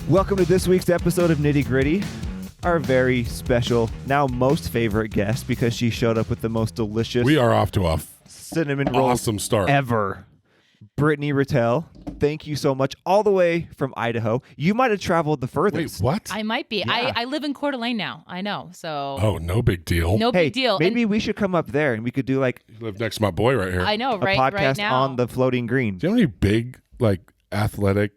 Welcome to this week's episode of Nitty Gritty. Our very special, now most favorite guest, because she showed up with the most delicious. We are off to a cinnamon roll awesome start ever. Brittany Ratelle, thank you so much, all the way from Idaho. You might have traveled the furthest. Wait, what? I might be. Yeah. I live in Coeur d'Alene now. I know. So. Oh, no big deal. No big deal. Maybe we should come up there and we could do like You live next to my boy right here. I know, a right? podcast Right now. on the floating green. Do you know how many big, athletic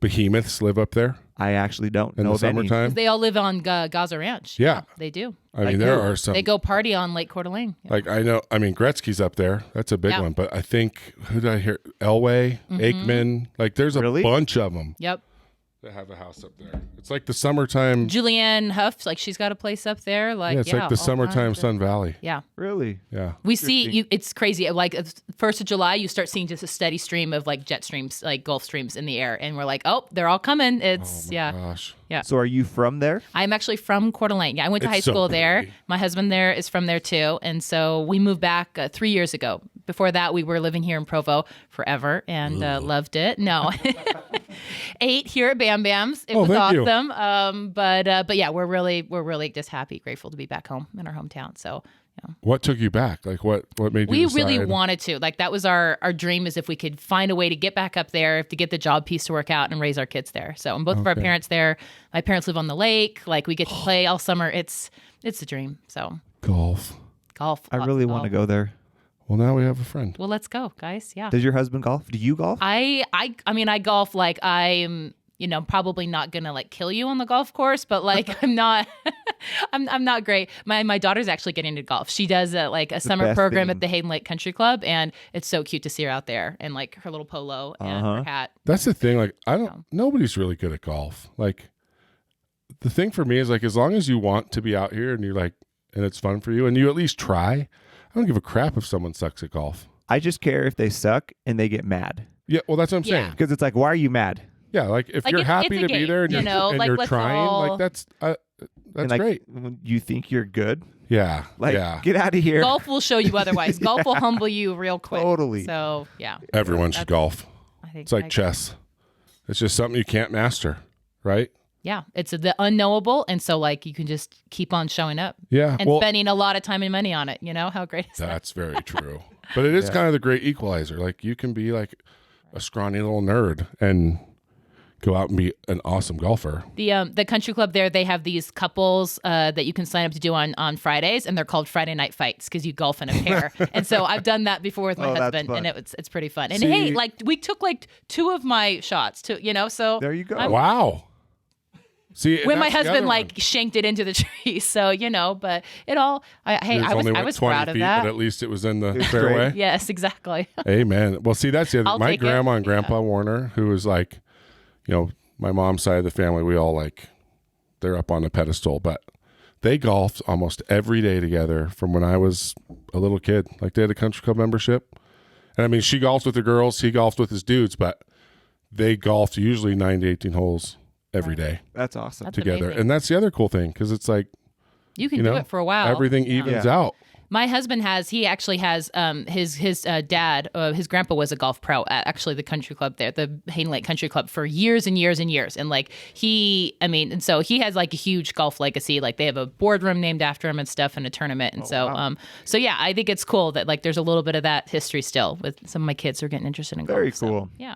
behemoths live up there I actually don't in know the of any. summertime? They all live on Gaza Ranch. Yeah. They do. I mean, there are some. They go party on Lake Coeur d'Alene. Yeah. I know. I mean, Gretzky's up there. That's a big Yeah. one. But I think, who did I hear? Elway, Aikman. There's a Really? bunch of them Yep. that have a house up there. It's like the summertime. Julianne Hough, she's got a place up there. It's like the all summertime kinds of- Sun Valley. Yeah. Really? Yeah. We see you. It's crazy. 1st of July, you start seeing just a steady stream of jet streams, Gulf streams in the air, and we're like, oh, they're all coming. It's Gosh. yeah. So are you from there? I'm actually from Coeur d'Alene. Yeah, I went to It's high so school there. pretty. My husband there is from there too, and so we moved back 3 years ago. Before that, we were living here in Provo forever and loved it. No, ate here at Bam Bam's. It was thank you. awesome. But yeah, we're really just happy, grateful to be back home in our hometown. So. Yeah. What took you back? What made you We decide? really wanted to. That was our dream, is if we could find a way to get back up there, to get the job piece to work out and raise our kids there. So, and both of our parents there. My parents live on the lake. We get to play all summer. It's a dream. So, Golf. golf. I really want to go there. Well, now we have a friend. Well, let's go, guys. Yeah. Does your husband golf? Do you golf? I mean, I golf. I'm, probably not gonna kill you on the golf course, but I'm not, I'm not great. My daughter's actually getting into golf. She does a summer best program thing. at the Hayden Lake Country Club, and it's so cute to see her out there and her little polo and her hat. That's the thing. Nobody's really good at golf. The thing for me is as long as you want to be out here and you're and it's fun for you and you at least try, I don't give a crap if someone sucks at golf. I just care if they suck and they get mad. Yeah, well, that's what I'm saying. Because it's why are you mad? Yeah, if you're it's happy a to be game, there and you're let's trying, all- that's And, great. When you think you're good, Yeah, yeah. get out of here. Golf will show you otherwise. Golf will humble you real quick. Totally. So yeah, Everyone should golf. I think It's like chess. It's just something you can't master, right? Yeah, it's the unknowable, and so you can just keep on showing up. Yeah, and spending a lot of time and money on it. How great is that? That's very true. But it is kind of the great equalizer. You can be a scrawny little nerd and go out and be an awesome golfer. The country club there, they have these couples that you can sign up to do on Fridays, and they're called Friday night fights because you golf in a pair. And so I've done that before with my that's husband, fun. and it's pretty fun. And we took two of my shots too, so There you go. Wow. See, and when my that's the husband other one. shanked it into the tree, so but it all. It I only went was 20 proud of feet, that. but at least it was in the was fairway. great. Yes, exactly. Amen. Well, see, that's the other. I'll My take it. grandma and grandpa Warner, who was my mom's side of the family, we all they're up on a pedestal, but they golfed almost every day together from when I was a little kid. They had a country club membership. And I mean, she golfed with the girls, he golfed with his dudes, but they golfed usually 9 to 18 holes every day That's awesome. That's together. amazing. And that's the other cool thing, because it's You can do it for a while. everything evens Yeah. out. My husband actually has his dad, his grandpa was a golf pro at actually the country club there, the Hayden Lake Country Club, for years and years and years. And so he has a huge golf legacy. They have a boardroom named after him and stuff, and a tournament. And so yeah, I think it's cool that there's a little bit of that history still with some of my kids who are getting interested in golf. Very So, cool. yeah.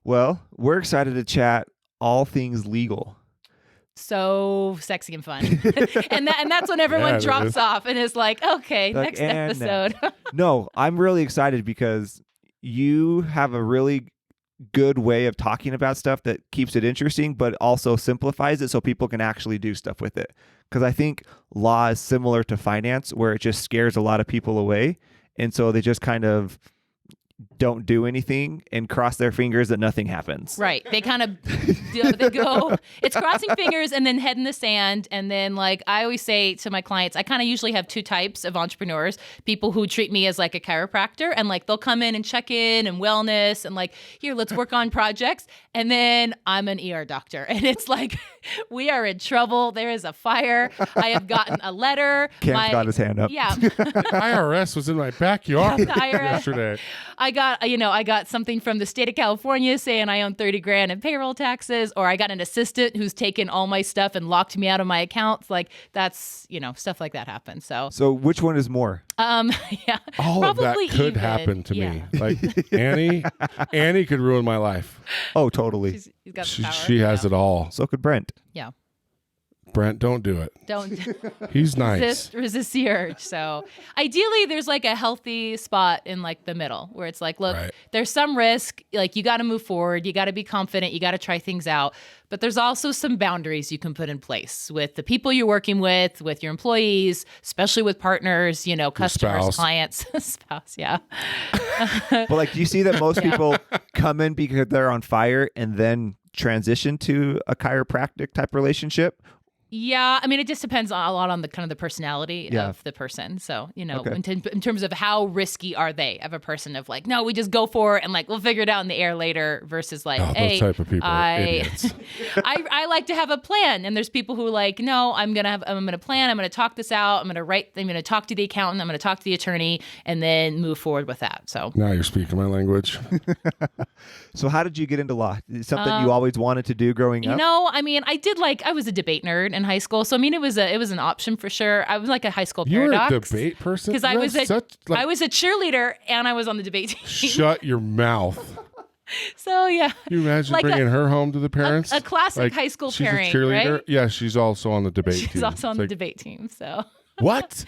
Well, we're excited to chat all things legal. So sexy and fun. and that's when everyone Yeah, it drops is. off and is okay, next and episode. No, I'm really excited because you have a really good way of talking about stuff that keeps it interesting, but also simplifies it so people can actually do stuff with it. Because I think law is similar to finance, where it just scares a lot of people away. And so they just kind of don't do anything and cross their fingers that nothing happens. Right. They kind of they go, it's crossing fingers and then head in the sand. And then I always say to my clients, I kind of usually have two types of entrepreneurs, people who treat me as a chiropractor and they'll come in and check in and wellness and here, let's work on projects. And then I'm an ER doctor. And it's We are in trouble. There is a fire. I have gotten a letter. Cam's got his hand up. Yeah. IRS was in my backyard The IRS. yesterday. I got something from the state of California saying I own $30,000 in payroll taxes, or I got an assistant who's taken all my stuff and locked me out of my accounts. Like that's, stuff like that happens. So which one is more? yeah. All of that probably could even. happen to Yeah. me. Like Annie could ruin my life. Oh, totally. He's got the power. She has it all. So could Brent. Yeah. Brent, don't do it. Don't He's nice. resist the urge. So ideally there's like a healthy spot in like the middle where it's like, look, Right. there's some risk, like you got to move forward, you got to be confident, you got to try things out, but there's also some boundaries you can put in place with the people you're working with your employees, especially with partners, customers, spouse. clients, spouse. Yeah. But like, do you see that most people come in because they're on fire and then transition to a chiropractic type relationship? Yeah, I mean, it just depends a lot on the kind of the personality Yeah. of the person. So, Okay. in terms of how risky are they of a person of like, no, we just go for it and like we'll figure it out in the air later versus like, Oh, hey, those type of people are idiots. I like to have a plan, and there's people who like, no, I'm gonna plan, I'm gonna talk this out, I'm gonna talk to the accountant, I'm gonna talk to the attorney, and then move forward with that. So Now you're speaking my language. So how did you get into law? Is it something you always wanted to do growing up? I mean, I was a debate nerd in high school, so I mean, it was an option for sure. I was like a high school You were a paradox. debate person? Because You I was have I was a cheerleader and I was on the debate team. Shut your mouth. So yeah, Can you imagine Like bringing her home to the parents? a classic high school she's pairing, a cheerleader. right? Yeah, she's also on the debate team. she's also on It's the like, debate team. So What?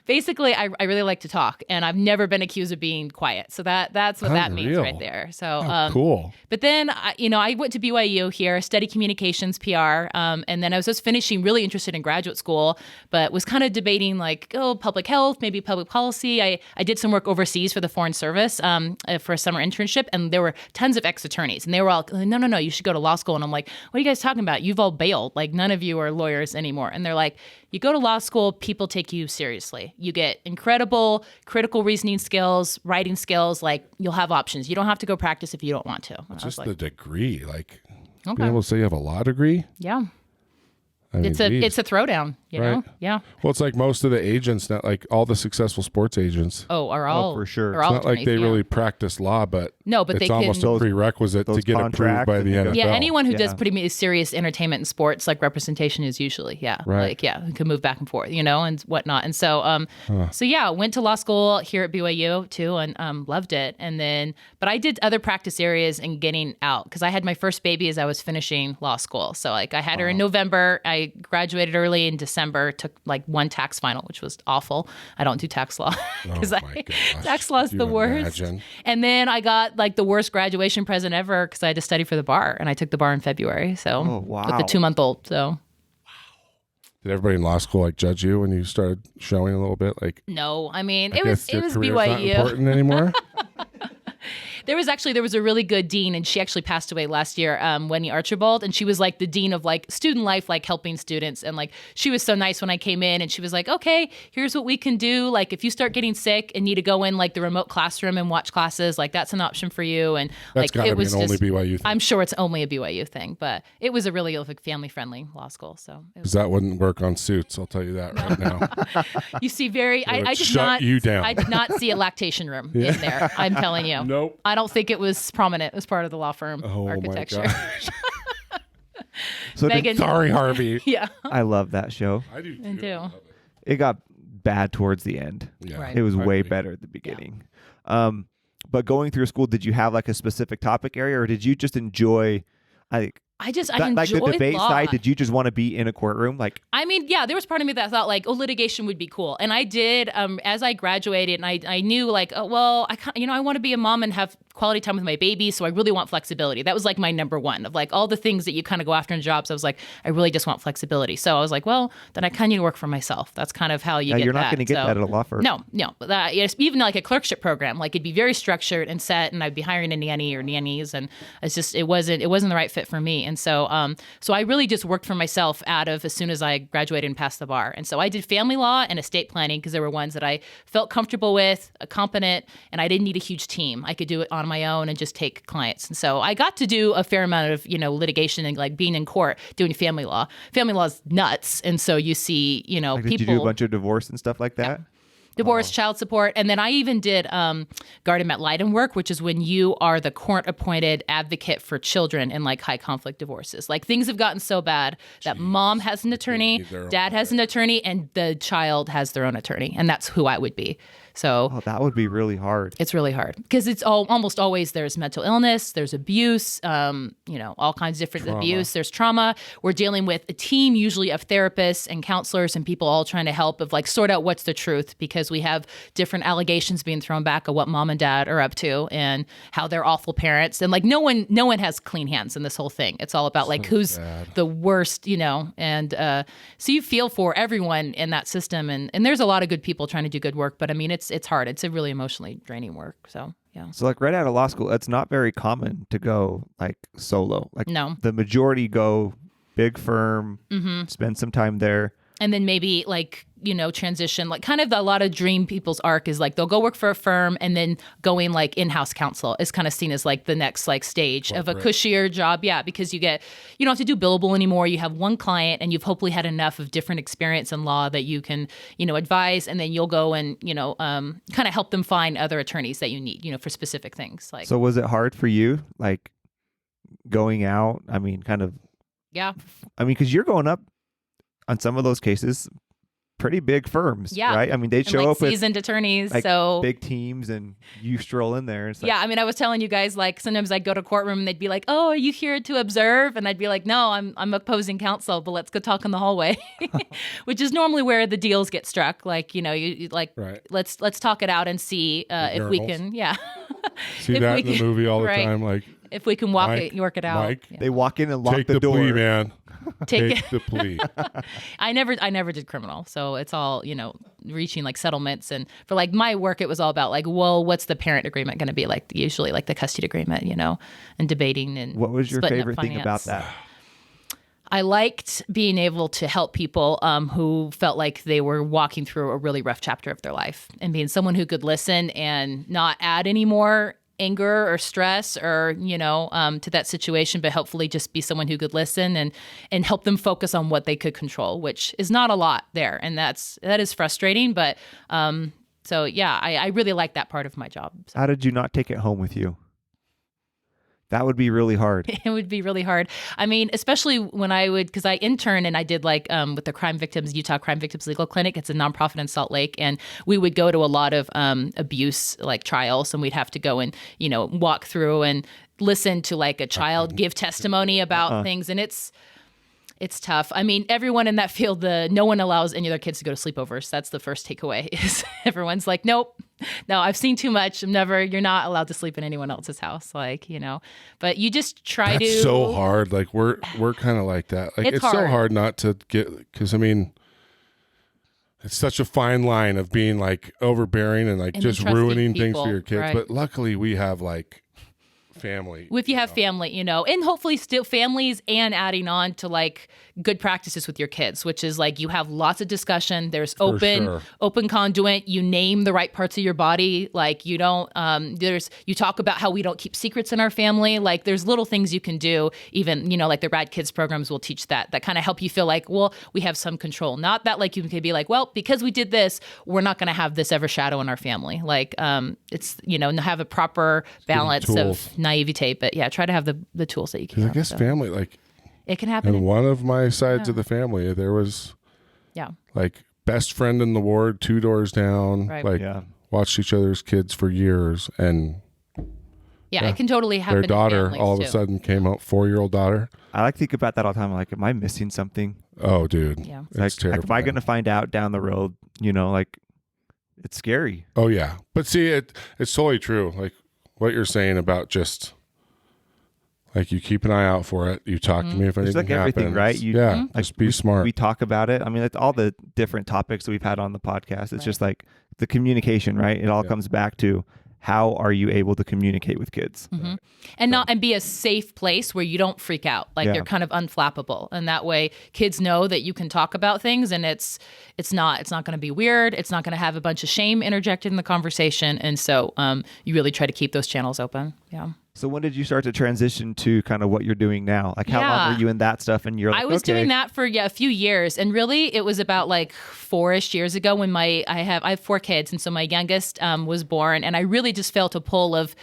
basically, I really like to talk, and I've never been accused of being quiet. So that's what that means Unreal. right there. So Cool. But then, I went to BYU here, studied communications, PR, and then I was just finishing, really interested in graduate school, but was kind of debating like, public health, maybe public policy. I did some work overseas for the Foreign Service for a summer internship, and there were tons of ex-attorneys, and they were all, no, you should go to law school. And I'm like, what are you guys talking about? You've all bailed. Like, none of you are lawyers anymore. And they're like, you go to law school, people take you seriously. You get incredible critical reasoning skills, writing skills. Like, you'll have options. You don't have to go practice if you don't want to. And I was Just like, the degree. Like, okay. being able to say you have a law degree? Yeah. I mean, It's a throwdown, you know? Right. Yeah. Well, it's like most of the agents, not like all the successful sports agents. Are all for sure. Are It's all It's not like they attorneys, yeah. really practice law, but No, but it's they almost can. a prerequisite to those get approved contracts by and the they NFL. go- Yeah, anyone who does Yeah. pretty serious entertainment and sports, like representation is usually, Right. like, who can move back and forth, and whatnot. And so, went to law school here at BYU too, and loved it. And then, but I did other practice areas and getting out because I had my first baby as I was finishing law school. So like I had her in November, I graduated early in December, took like one tax final, which was awful. I don't do tax law because Oh my gosh. tax law is Could the you worst. imagine? And then I got like the worst graduation present ever because I had to study for the bar, and I took the bar in February. So Oh, wow. with the 2-month-old. So Did everybody in law school like judge you when you started showing a little bit? Like, no, I mean I it was guess your career's not BYU. important anymore. There was a really good dean, and she actually passed away last year, Wendy Archibald, and she was like the dean of like student life, like helping students, and like she was so nice when I came in, and she was like, okay, here's what we can do. Like if you start getting sick and need to go in like the remote classroom and watch classes, like that's an option for you. And That's like gotta it be was an only just, BYU thing. I'm sure it's only a BYU thing, but it was a really like family friendly law school. So it was, 'Cause that wouldn't work on Suits. I'll tell you that right now. you see, I would did shut not you down. I did not see a lactation room in there. I'm telling you. Nope. I don't think it was prominent as part of the law firm Oh architecture. my gosh. So did- Megan, Sorry, Harvey. yeah, I love that show. I do. I too. do. It got bad towards the end. Yeah. Right. It was I way agree. better at the beginning. But going through school, did you have like a specific topic area, or did you just enjoy? I I like the enjoyed debate law. side. Did you just want to be in a courtroom? Like, I mean, yeah, there was part of me that thought like, litigation would be cool. And I did, as I graduated, and I knew like, I want to be a mom and have quality time with my baby. So I really want flexibility. That was like my number one of like all the things that you kind of go after in jobs. I was like, I really just want flexibility. So I was like, well, then I kind of need to work for myself. That's kind of how you get you're not that. going to get So- that at a law firm. No. Yes, even like a clerkship program, like it'd be very structured and set, and I'd be hiring a nanny or nannies, and it wasn't the right fit for me. And so I really just worked for myself out of as soon as I graduated and passed the bar. And so I did family law and estate planning because there were ones that I felt comfortable with, competent, and I didn't need a huge team. I could do it on my own and just take clients. And so I got to do a fair amount of, litigation and like being in court doing family law. Family law is nuts. And so you see, Like, people. did you do a bunch of divorce and stuff like that? Divorce, child support. And then I even did guardian ad litem work, which is when you are the court-appointed advocate for children in like high conflict divorces. Like things have gotten so bad that mom has an attorney, dad has an attorney, and the child has their own attorney. And that's who I would be. So Oh, that would be really hard. it's really hard because it's almost always there's mental illness, there's abuse, all kinds of different abuse, there's trauma. We're dealing with a team usually of therapists and counselors and people all trying to help of like sort out what's the truth because we have different allegations being thrown back at what mom and dad are up to and how they're awful parents. And like no one has clean hands in this whole thing. It's all about like who's the worst, and so you feel for everyone in that system and there's a lot of good people trying to do good work, but I mean it's hard. It's a really emotionally draining work. So yeah. So like right out of law school, it's not very common to go like solo. Like No. the majority go big firm, spend some time there. And then maybe like, transition, like kind of a lot of dream people's arc is like they'll go work for a firm and then going like in-house counsel is kind of seen as like the next like stage of a cushier job. Yeah. Because you don't have to do billable anymore. You have one client and you've hopefully had enough of different experience in law that you can, advise and then you'll go and, kind of help them find other attorneys that you need, for specific things. Like, So was it hard for you, like going out? I mean, kind of, yeah. because you're going up on some of those cases, pretty big firms, Yeah. right? I mean, they'd And, show like, up with seasoned attorneys. like So big teams and you stroll in there. It's like, yeah, I mean, I was telling you guys, like, sometimes I'd go to courtroom and they'd be like, "Oh, are you here to observe?" And I'd be like, "No, I'm opposing counsel, but let's go talk in the hallway," which is normally where the deals get struck. Like, you like, Right. let's talk it out and see if we urinals. can, yeah, See If that we in the can- movie all the right. time. Like, if we can Mike, work it out. Mike, Yeah. they walk in and lock take the door. plea, man. Take the plea. I never did criminal, so it's all reaching like settlements and for like my work, it was all about like, well, what's the parent agreement going to be like? Usually like the custody agreement, and debating and What was your splitting up favorite thing about finance. that? I liked being able to help people who felt like they were walking through a really rough chapter of their life and being someone who could listen and not add any more anger or stress or, to that situation, but hopefully just be someone who could listen and help them focus on what they could control, which is not a lot there. And that is frustrating. But so, yeah, I really like that part of my job. So. How did you not take it home with you? That would be really hard. It would be really hard. I mean, especially when because I interned and I did like with the Utah Crime Victims Legal Clinic. It's a nonprofit in Salt Lake. And we would go to a lot of abuse like trials and we'd have to go and, walk through and listen to like a child give testimony about things. And it's tough. I mean, everyone in that field, no one allows any of their kids to go to sleepovers. That's the first takeaway is everyone's like, nope, no, I've seen too much. You're not allowed to sleep in anyone else's house. Like, but you just try to. That's so hard. Like we're kind of like that. Like it's so hard. hard not to get, because I mean, it's such a fine line of being like overbearing and like And just trusting ruining things people, for your kids. right. But luckily we have like family. If you have family, and hopefully still families and adding on to like good practices with your kids, which is like you have lots of discussion. There's open conduit. You name the right parts of your body. Like you don't, you talk about how we don't keep secrets in our family. Like there's little things you can do, even, like the Rad Kids programs will teach that kind of help you feel like, well, we have some control. Not that like you can be like, well, because we did this, we're not going to have this ever shadow in our family. Like it's, have a proper balance of naivete, but yeah, try to have the tools that you can. I guess family, like it can happen. in one of my sides of the family, there was like best friend in the ward, 2 doors down, Right. like watched each other's kids for years. And it can totally happen. their daughter in all of a too. sudden came out, 4-year-old daughter. I like to think about that all the time. Like, am I missing something? Oh, dude. Yeah. It's Like, terrible. am I going to find out down the road? Like, it's scary. Oh, yeah. But see, it's totally true. Like what you're saying about just like you keep an eye out for it. You talk to me if anything It's like everything, happens. right? Just be smart. We talk about it. I mean, it's all the different topics that we've had on the podcast. It's just like the communication, right? It all comes back to how are you able to communicate with kids? Mm-hmm. And be a safe place where you don't freak out, like you're kind of unflappable, and that way kids know that you can talk about things, and it's not going to be weird. It's not going to have a bunch of shame interjected in the conversation, and so you really try to keep those channels open. Yeah. So when did you start to transition to kind of what you're doing now? Like how long were you in that stuff? And you're like, I was doing that for a few years, and really it was about like 4-ish years ago when I have 4 kids, and so my youngest was born, and I really just felt a pull of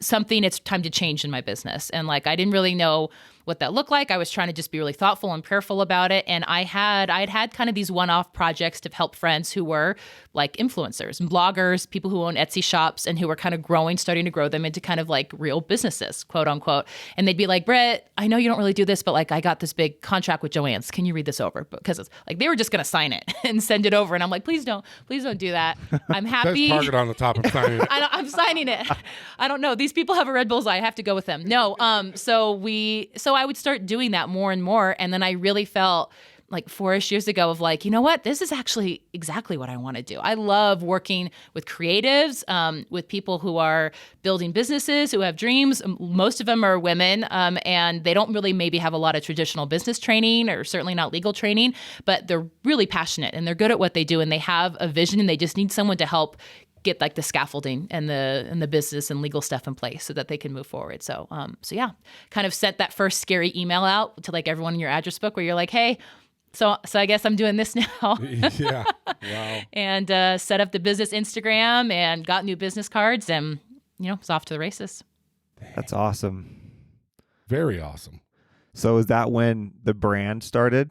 something. It's time to change in my business, and like I didn't really know what that looked like. I was trying to just be really thoughtful and prayerful about it. And I'd had kind of these one-off projects to help friends who were like influencers and bloggers, people who own Etsy shops, and who were kind of starting to grow them into kind of like real businesses, quote unquote. And they'd be like, Britt, I know you don't really do this, but like I got this big contract with Joann's. Can you read this over? Because it's like they were just going to sign it and send it over. And I'm like, please don't do that. I'm happy. There's Target on the top. I'm signing it. I'm signing it. I don't know. These people have a red bullseye. I have to go with them. No. So I would start doing that more and more. And then I really felt like 4-ish years ago of like, you know what? This is actually exactly what I want to do. I love working with creatives, with people who are building businesses, who have dreams. Most of them are women, and they don't really maybe have a lot of traditional business training or certainly not legal training, but they're really passionate and they're good at what they do, and they have a vision, and they just need someone to help get like the scaffolding and the business and legal stuff in place so that they can move forward. So yeah, kind of sent that first scary email out to like everyone in your address book where you're like, hey, so I guess I'm doing this now. Yeah. Wow. And set up the business Instagram and got new business cards, and it's off to the races. That's awesome. Very awesome. So is that when the brand started?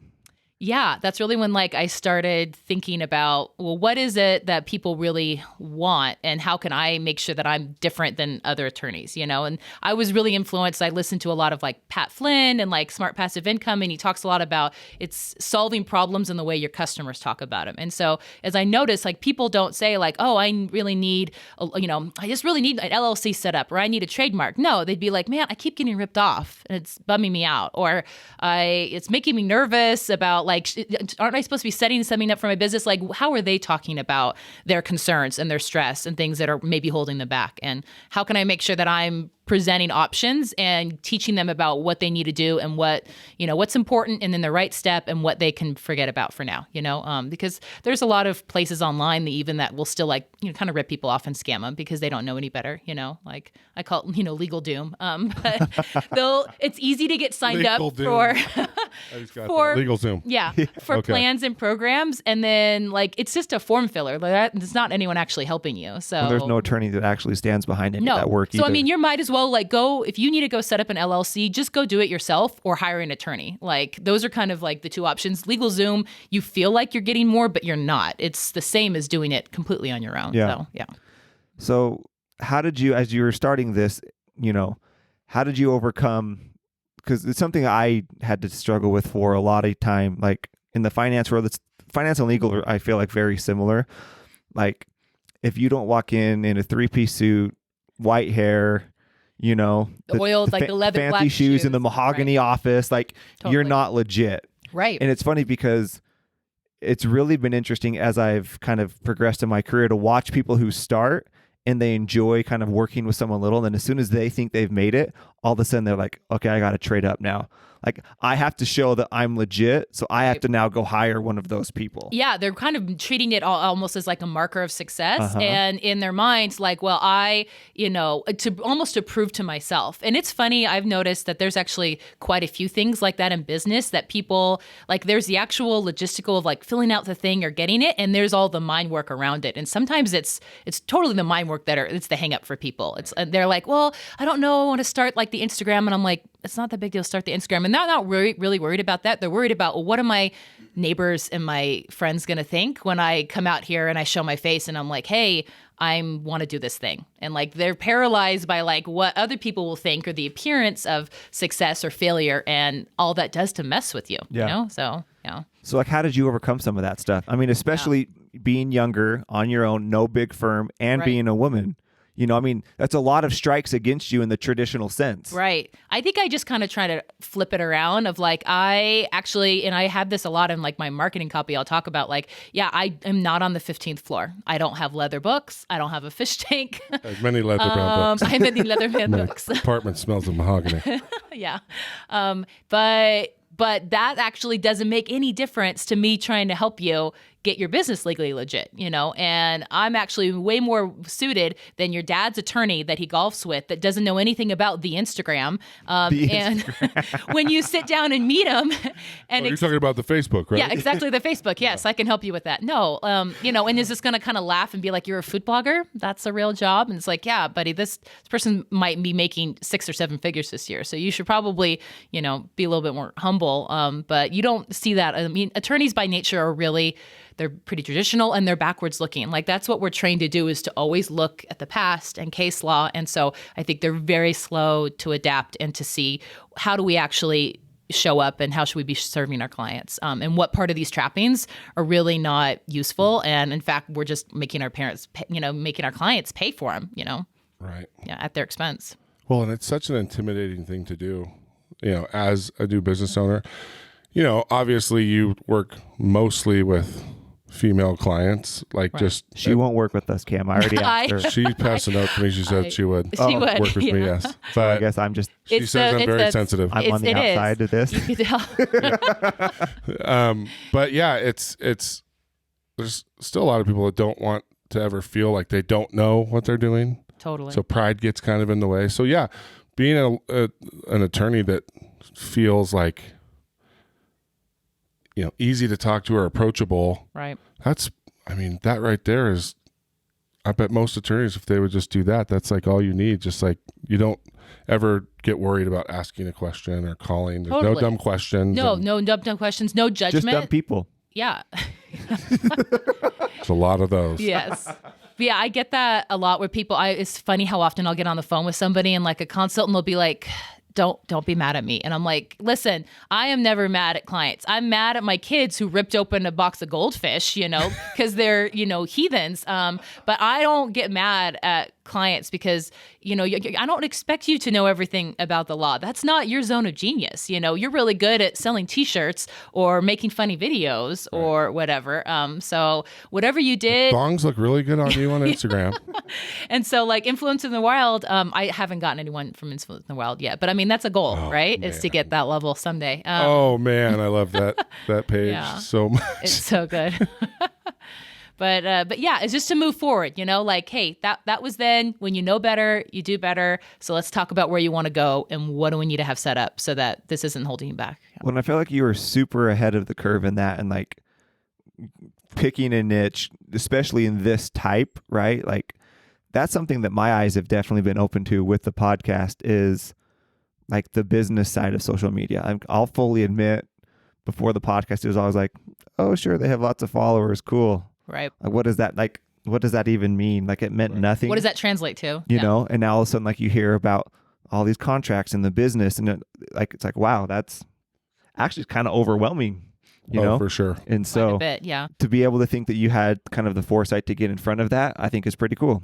Yeah, that's really when like I started thinking about, well, what is it that people really want, and how can I make sure that I'm different than other attorneys, And I was really influenced. I listened to a lot of like Pat Flynn and like Smart Passive Income, and he talks a lot about it's solving problems in the way your customers talk about them. And so as I noticed, like people don't say like, oh, I really need, I just really need an LLC set up, or I need a trademark. No, they'd be like, man, I keep getting ripped off and it's bumming me out, or it's making me nervous about like, aren't I supposed to be setting something up for my business? Like, how are they talking about their concerns and their stress and things that are maybe holding them back? And how can I make sure that I'm presenting options and teaching them about what they need to do and what's important, and then the right step, and what they can forget about for now, because there's a lot of places online that will still like, kind of rip people off and scam them because they don't know any better, like I call it, legal doom. But it's easy to get signed legal up doom. for legal zoom. Yeah. For Okay. plans and programs. And then like, it's just a form filler. Like it's not anyone actually helping you. So There's no attorney that actually stands behind any of that work So either. I mean, you might as well like if you need to go set up an LLC, just go do it yourself or hire an attorney. Like those are kind of like the two options. LegalZoom, you feel like you're getting more, but you're not. It's the same as doing it completely on your own. Yeah. So yeah. So how did you, as you were starting this, how did you overcome, because it's something I had to struggle with for a lot of time, like in the finance world, finance and legal are, I feel like, very similar. Like if you don't walk in a 3-piece suit, white hair, the oiled, like the leather fancy black shoes in the mahogany office, like you're not legit. Right. And it's funny because it's really been interesting as I've kind of progressed in my career to watch people who start and they enjoy kind of working with someone little. And then as soon as they think they've made it, all of a sudden they're like, okay, I got to trade up now. Like I have to show that I'm legit. So I have to now go hire one of those people. Yeah. They're kind of treating it almost as like a marker of success. And in their minds, like, well, to prove to myself. And it's funny. I've noticed that there's actually quite a few things like that in business that people like, there's the actual logistical of like filling out the thing or getting it. And there's all the mind work around it. And sometimes it's totally the mind work it's the hang up for people. They're like, well, I don't know. I want to start like the Instagram. And I'm like, it's not that big deal. Start the Instagram. And they're not really worried about that. They're worried about, well, what are my neighbors and my friends going to think when I come out here and I show my face and I'm like, hey, I want to do this thing. And like, they're paralyzed by like what other people will think or the appearance of success or failure and all that does to mess with you, So, yeah. So like, how did you overcome some of that stuff? I mean, especially being younger on your own, no big firm, and being a woman. I mean, that's a lot of strikes against you in the traditional sense. Right. I think I just kind of try to flip it around of like, I actually, and I have this a lot in like my marketing copy. I'll talk about like, yeah, I am not on the 15th floor. I don't have leather books. I don't have a fish tank. As many leather bound books. I have many leather bound books. Apartment smells of mahogany. Yeah. But that actually doesn't make any difference to me trying to help you get your business legally legit, and I'm actually way more suited than your dad's attorney that he golfs with that doesn't know anything about the Instagram. And when you sit down and meet him and you're talking about the Facebook, right? Yeah, exactly. The Facebook. Yes, I can help you with that. No, and is this going to kind of laugh and be like, you're a food blogger? That's a real job. And it's like, yeah, buddy, this person might be making 6 or 7 figures this year. So you should probably, be a little bit more humble. But you don't see that. I mean, attorneys by nature are really, they're pretty traditional and they're backwards looking. Like that's what we're trained to do, is to always look at the past and case law. And so I think they're very slow to adapt and to see how do we actually show up and how should we be serving our clients, and what part of these trappings are really not useful. And in fact, we're just making our parents, making our clients pay for them, Right. Yeah, at their expense. Well, and it's such an intimidating thing to do, as a new business owner. Obviously you work mostly with female clients, like just she won't work with us, Cam. I already asked her. She passed a note to me. She said she would. She would work with me. Yes, but I guess I'm just. She says I'm very sensitive. I'm on the outside of this. You could tell. But yeah, it's there's still a lot of people that don't want to ever feel like they don't know what they're doing. Totally. So pride gets kind of in the way. So yeah, being an attorney that feels like easy to talk to or approachable. Right. That right there is, I bet most attorneys, if they would just do that, that's like all you need. Just like you don't ever get worried about asking a question or calling. There's no dumb questions. No dumb questions. No judgment. Just dumb people. Yeah. There's a lot of those. Yes. But yeah, I get that a lot where people, it's funny how often I'll get on the phone with somebody and like a consult and they'll be like, don't be mad at me. And I'm like, listen, I am never mad at clients. I'm mad at my kids who ripped open a box of goldfish, because they're, heathens. But I don't get mad at clients because, I don't expect you to know everything about the law. That's not your zone of genius. You're really good at selling t-shirts or making funny videos or whatever. So whatever you did. Thongs look really good on you on Instagram. And so like Influence in the Wild, I haven't gotten anyone from Influence in the Wild yet, but I mean, that's a goal, right? Man. Is to get that level someday. Oh man, I love that page so much. It's so good. But yeah, it's just to move forward, like, hey, that was then. When you know better, you do better. So let's talk about where you want to go and what do we need to have set up so that this isn't holding you back. Well, and I feel like you were super ahead of the curve in that, and like picking a niche, especially in this type, right? Like that's something that my eyes have definitely been open to with the podcast, is like the business side of social media. I'll fully admit, before the podcast, it was always like, oh, sure, they have lots of followers. Cool. Right. Like, what does that even mean? Like it meant nothing. What does that translate to? You know? And now all of a sudden, like you hear about all these contracts in the business, and it's like, wow, that's actually kind of overwhelming, you know? For sure. And so to be able to think that you had kind of the foresight to get in front of that, I think is pretty cool.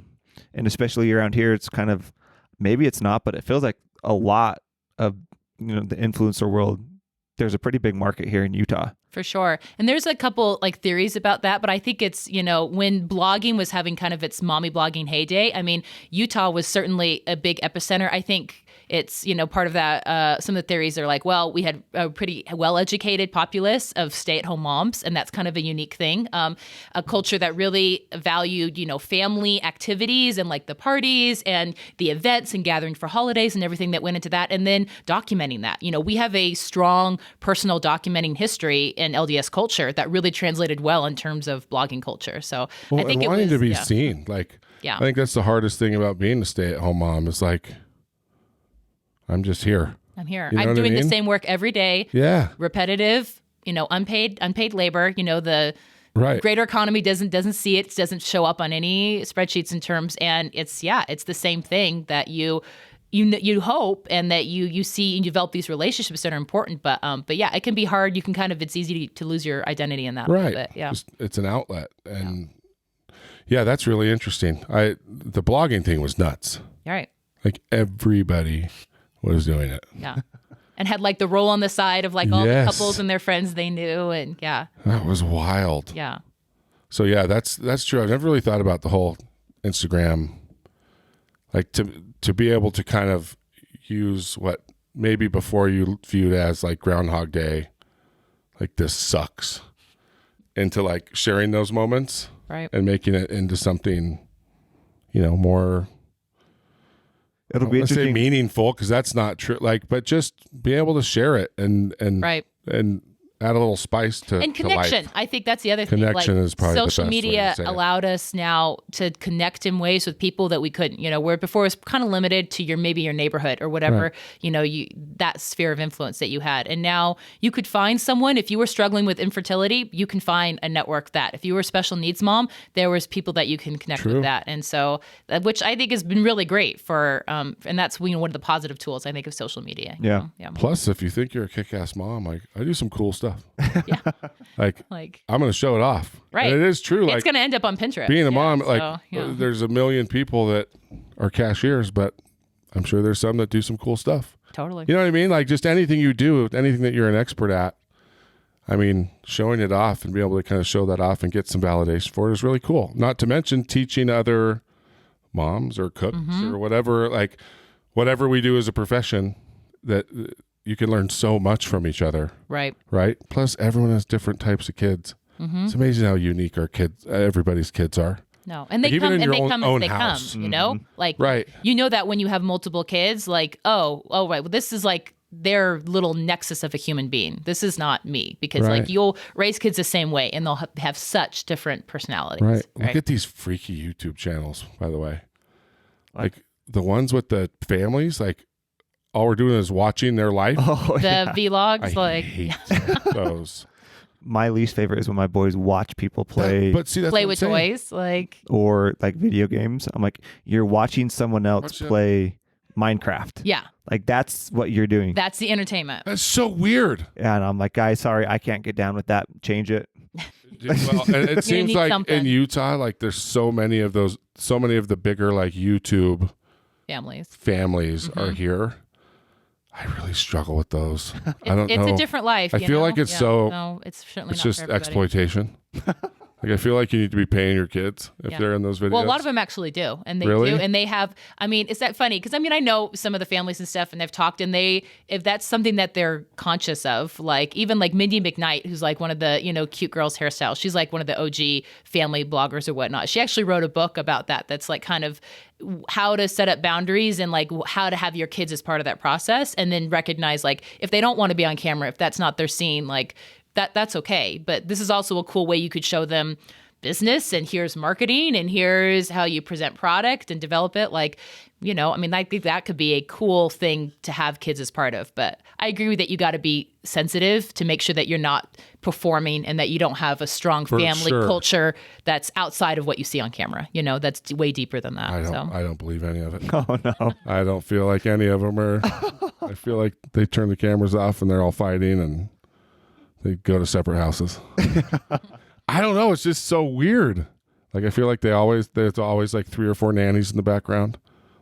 And especially around here, it's kind of, maybe it's not, but it feels like a lot of, the influencer world, there's a pretty big market here in Utah. For sure. And there's a couple like theories about that, but I think it's, when blogging was having kind of its mommy blogging heyday, I mean, Utah was certainly a big epicenter. I think it's, part of that. Some of the theories are like, well, we had a pretty well-educated populace of stay-at-home moms, and that's kind of a unique thing. A culture that really valued, family activities and like the parties and the events and gathering for holidays and everything that went into that, and then documenting that. We have a strong personal documenting history in LDS culture that really translated well in terms of blogging culture. So I think and wanting to be seen, like, I think that's the hardest thing about being a stay-at-home mom is like, I'm just here. I'm here. You know I'm doing the same work every day. Yeah. Repetitive, unpaid labor, the right. greater economy doesn't see it, doesn't show up on any spreadsheets and terms. And it's the same thing that you hope and that you see and develop these relationships that are important. But yeah, it can be hard. It's easy to lose your identity in that. Right. Bit. Yeah. It's an outlet. And Yeah, that's really interesting. The blogging thing was nuts. All right. Like everybody was doing it. Yeah. And had like the roll on the side of like all the Yes. couples and their friends they knew. And yeah. That was wild. Yeah. So yeah, that's true. I've never really thought about the whole Instagram, like to be able to kind of use what maybe before you viewed as like Groundhog Day, like this sucks, into like sharing those moments, Right. and making it into something, more. It'll I be don't wanna say interesting. meaningful, because that's not true. Like, but just be able to share it and Right. and add a little spice to And connection. life. I think that's the other thing. Connection is probably the social best way media to say it. allowed us now to connect in ways with people that we couldn't, where before it was kind of limited to maybe your neighborhood or whatever, that sphere of influence that you had. And now you could find someone, if you were struggling with infertility, you can find a network that if you were a special needs mom, there was people that you can connect True. with that. And so, which I think has been really great for, and that's one of the positive tools I think of social media. Yeah. Yeah. Plus, if you think you're a kick-ass mom, like I do some cool stuff. Yeah. Like Like, I'm going to show it off. Right. And it is true. it's Like going to end up on Pinterest. being a Yeah, mom, like so, yeah. there's a million people that are cashiers, but I'm sure there's some that do some cool stuff. Totally. You know what I mean? Like just anything you do, anything that you're an expert at, I mean, showing it off and being able to kind of show that off and get some validation for it is really cool. Not to mention teaching other moms or cooks Mm-hmm. or whatever we do as a profession, that you can learn so much from each other, Right. right? Plus, everyone has different types of kids. Mm-hmm. It's amazing how unique everybody's kids are. No, and they Like, even come in and your they come own as they house. come. Like Right. you know that when you have multiple kids, like oh right, well this is like their little nexus of a human being. This is not me because Right. like you'll raise kids the same way and they'll have such different personalities. Right. Look at these freaky YouTube channels, by the way. Like the ones with the families, like all we're doing is watching their life. Oh, The yeah. vlogs, I like hate those. My least favorite is when my boys watch people play But see, that's play what I'm with saying. toys, like or like video games. I'm like, you're watching someone else Watch it. play Minecraft. yeah, Like that's what you're doing. that's the entertainment. That's so weird. And I'm like, guys, sorry, I can't get down with that. Change it. Well, and it seems need like something. in Utah, like there's so many of the bigger like YouTube Families. families Mm-hmm. are here. I really struggle with those. I don't It's know. a different life. I you feel know? like it's Yeah. so- No, it's certainly It's not just for everybody. exploitation. Like I feel like you need to be paying your kids if Yeah. they're in those videos. Well, a lot of them actually do, and they Really? do, and they have. I mean, is that funny? Because I mean, I know some of the families and stuff, and they've talked, and if that's something that they're conscious of, like even like Mindy McKnight, who's like one of the cute girls hairstyles. She's like one of the OG family bloggers or whatnot. She actually wrote a book about that. That's like kind of how to set up boundaries and like how to have your kids as part of that process, and then recognize like if they don't want to be on camera, if that's not their scene, like that's okay. But this is also a cool way you could show them business, and here's marketing, and here's how you present product and develop it. Like, I mean, I think that could be a cool thing to have kids as part of. But I agree that you got to be sensitive to make sure that you're not performing and that you don't have a strong family sure. culture that's outside of what you see on camera. That's way deeper than that. I don't believe any of it. Oh no. I don't feel like any of them are. I feel like they turn the cameras off and they're all fighting and they go to separate houses. I don't know. It's just so weird. Like I feel like there's always like 3 or 4 nannies in the background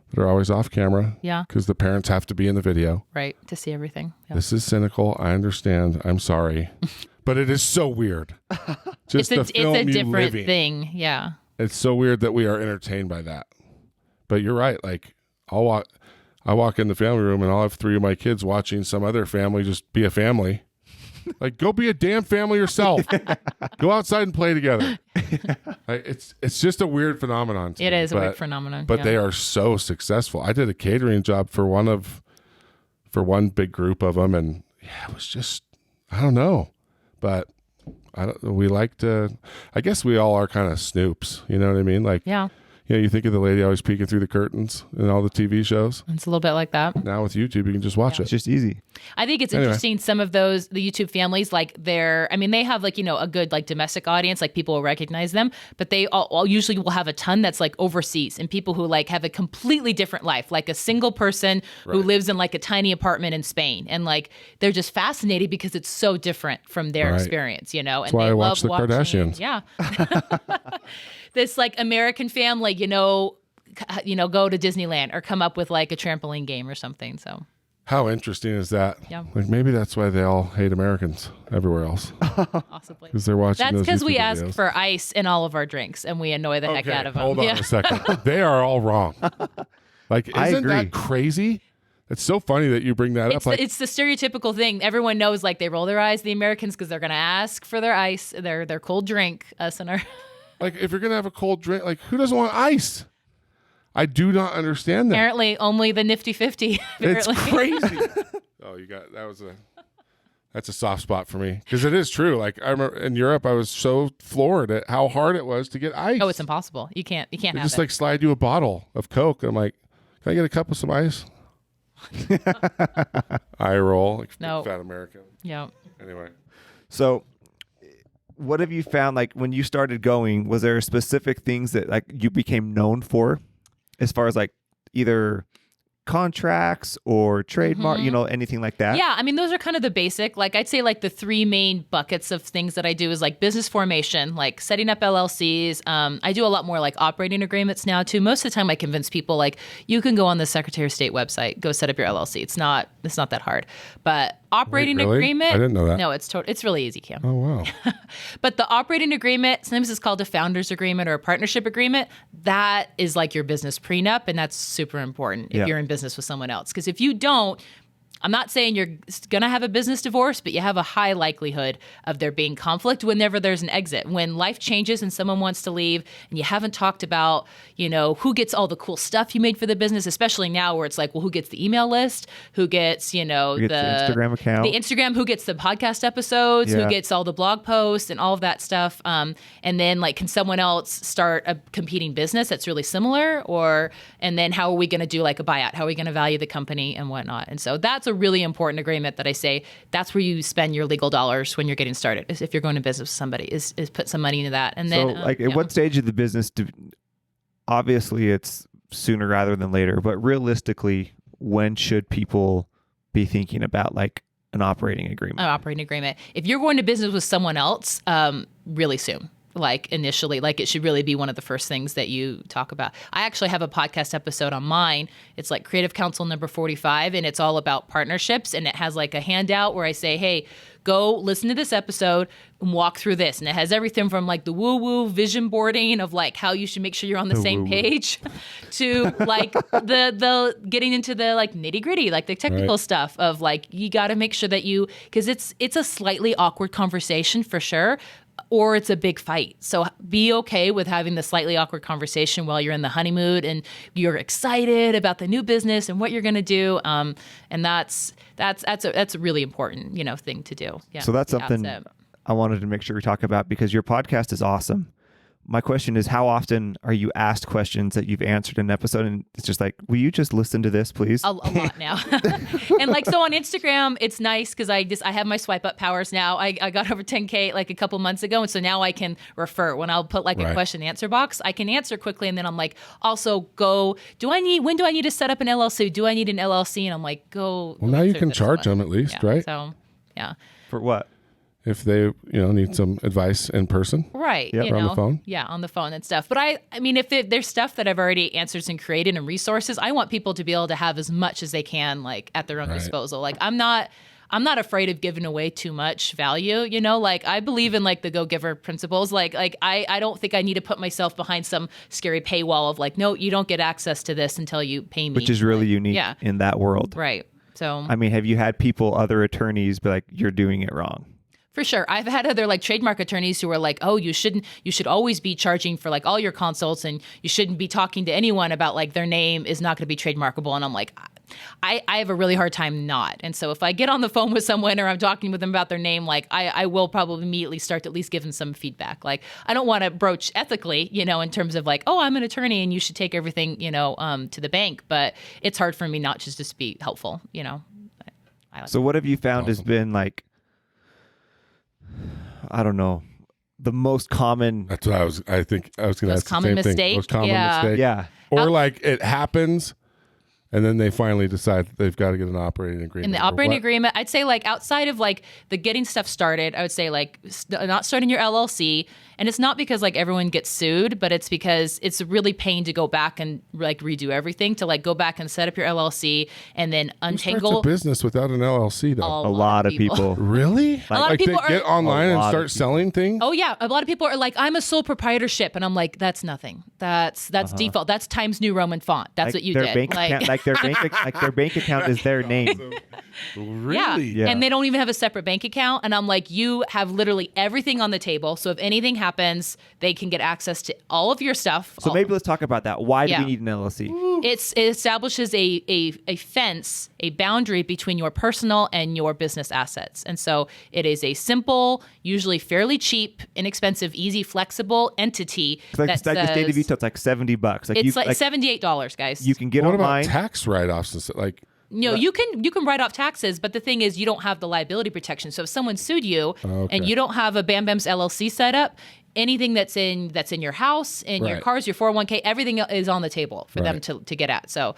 that are always off camera. Yeah. Because the parents have to be in the video. Right. To see everything. Yeah. This is cynical. I understand. I'm sorry. But it is so weird. Just It's the film a you different living. thing. Yeah. It's so weird that we are entertained by that. But you're right. Like I walk in the family room and I'll have 3 of my kids watching some other family just be a family. Like go be a damn family yourself. Go outside and play together. Like, it's just a weird phenomenon. To It me, is a weird phenomenon. But yeah. they are so successful. I did a catering job for one big group of them, and yeah, it was just I don't know, but we like to. I guess we all are kind of snoops. You know what I mean? Like Yeah. Yeah, you think of the lady always peeking through the curtains in all the TV shows. It's a little bit like that. Now with YouTube, you can just watch It's it. just easy. I think it's Anyway. interesting. Some of the YouTube families, like they have like, a good like domestic audience, like people will recognize them, but they all usually will have a ton that's like overseas and people who like have a completely different life, like a single person who lives in like a tiny apartment in Spain. And like, they're just fascinated because it's so different from their experience, and That's why they I love watch the watching. Kardashians. Yeah. This like American family, go to Disneyland or come up with like a trampoline game or something. So How interesting is that? Yeah. Like maybe that's why they all hate Americans everywhere else. possibly. Because they're watching That's those because we YouTube ask videos. for ice in all of our drinks and we annoy the heck out of them. Hold on a second. They are all wrong. Like, I isn't agree. that crazy? It's so funny that you bring that It's, up. Like, it's the stereotypical thing. Everyone knows, like, they roll their eyes, the Americans, because they're going to ask for their ice, their cold drink. Us and our... like, if you're going to have a cold drink, like, who doesn't want ice? I do not understand that. Apparently, only the nifty 50. It's Apparently. crazy. Oh, that's a soft spot for me. Because it is true. Like, I remember in Europe, I was so floored at how hard it was to get ice. Oh, it's impossible. You can't They have just it. like slide you a bottle of Coke. I'm like, can I get a cup of some ice? Eye roll. Like, No. fat American. Yeah. Anyway. So, what have you found? Like when you started going, was there specific things that like you became known for, as far as like either contracts or trademark, anything like that? Yeah, I mean, those are kind of the basic. Like, I'd say like the three main buckets of things that I do is like business formation, like setting up LLCs. I do a lot more like operating agreements now too. Most of the time I convince people like, you can go on the Secretary of State website, go set up your LLC. It's not that hard. But operating Wait, really? agreement. I didn't know that. No, it's really easy, Cam. Oh, wow. But the operating agreement, sometimes it's called a founder's agreement or a partnership agreement. That is like your business prenup, and that's super important if you're in business with someone else. Because if you don't, I'm not saying you're going to have a business divorce, but you have a high likelihood of there being conflict whenever there's an exit. When life changes and someone wants to leave and you haven't talked about, who gets all the cool stuff you made for the business, especially now where it's like, well, who gets the email list? Who gets, Who gets the Instagram account? The Instagram, who gets the podcast episodes? Yeah. Who gets all the blog posts and all of that stuff? And then like, can someone else start a competing business that's really similar? And then how are we going to do like a buyout? How are we going to value the company and whatnot? And so that's a really important agreement that I say that's where you spend your legal dollars when you're getting started. Is if you're going to business with somebody, is put some money into that. And then, at what stage of the business obviously it's sooner rather than later, but realistically, when should people be thinking about like an operating agreement? An operating agreement. If you're going to business with someone else, really soon. Like initially, like it should really be one of the first things that you talk about. I actually have a podcast episode on mine. It's like Creative Counsel number 45, and it's all about partnerships. And it has like a handout where I say, hey, go listen to this episode and walk through this. And it has everything from like the woo-woo vision boarding of like how you should make sure you're on the same page to like the getting into the like nitty-gritty, like the technical stuff of like, you got to make sure that because it's a slightly awkward conversation for sure, or it's a big fight. So be okay with having the slightly awkward conversation while you're in the honeymoon and you're excited about the new business and what you're going to do. And that's a really important, thing to do. Yeah. So that's something I wanted to make sure we talk about because your podcast is awesome. My question is, how often are you asked questions that you've answered in an episode and it's just like, will you just listen to this, please? A lot now. And like, so on Instagram, it's nice because I have my swipe up powers now. I got over 10K like a couple months ago. And so now I can refer when I'll put like a question answer box, I can answer quickly. And then I'm like, also when do I need to set up an LLC? Do I need an LLC? And I'm like, go. Well, now you answer can this charge one. them at least, Yeah, right? So, yeah. For what? If they, need some advice in person. Right. Yep. Or on the phone? Yeah, on the phone and stuff. But I mean, if there's stuff that I've already answered and created and resources, I want people to be able to have as much as they can, like at their own disposal. Like I'm not afraid of giving away too much value, like I believe in like the go-giver principles. Like I don't think I need to put myself behind some scary paywall of like, no, you don't get access to this until you pay me. Which is really unique yeah. in that world. Right. So I mean, have you had other attorneys be like, you're doing it wrong? For sure. I've had other like trademark attorneys who are like, oh, you should always be charging for like all your consults and you shouldn't be talking to anyone about like their name is not going to be trademarkable. And I'm like, I have a really hard time not. And so if I get on the phone with someone or I'm talking with them about their name, like I will probably immediately start to at least give them some feedback. Like I don't want to broach ethically, you know, in terms of like, oh, I'm an attorney and you should take everything, you know, to the bank. But it's hard for me not to just be helpful, you know. So what have you found has been like, I don't know, the most common? That's what I think I was going to ask the same mistake? thing. Most common mistake. Yeah. Or like it happens and then they finally decide that they've got to get an operating agreement. In the operating agreement, I'd say like outside of like the getting stuff started, I would say like not starting your LLC. And it's not because like everyone gets sued, but it's because it's a really pain to go back and like redo everything, to like go back and set up your LLC and then untangle. Who starts a business without an LLC though? A lot of people. Really? A lot of people they get online and start of selling things? Oh yeah, a lot of people are like, I'm a sole proprietorship, and I'm like, that's nothing. That's default. That's Times New Roman font. That's what you their did. Bank account, like their bank account is their name. Really? Yeah. And they don't even have a separate bank account. And I'm like, you have literally everything on the table. So if anything happens, they can get access to all of your stuff. So maybe let's talk about that. Why do Yeah. we need an LLC? It establishes a fence, a boundary between your personal and your business assets. And so it is a simple, usually fairly cheap, inexpensive, easy, flexible entity. It's like, that it's like the state of Utah, it's like $70. Like it's like $78, guys. You can get What online. about tax write-offs and stuff? Like, No, you can write off taxes, but the thing is, you don't have the liability protection. So if someone sued you and you don't have a Bam Bam's LLC set up, anything that's in your house, in your Right. cars, your 401k, everything is on the table for them to get at. So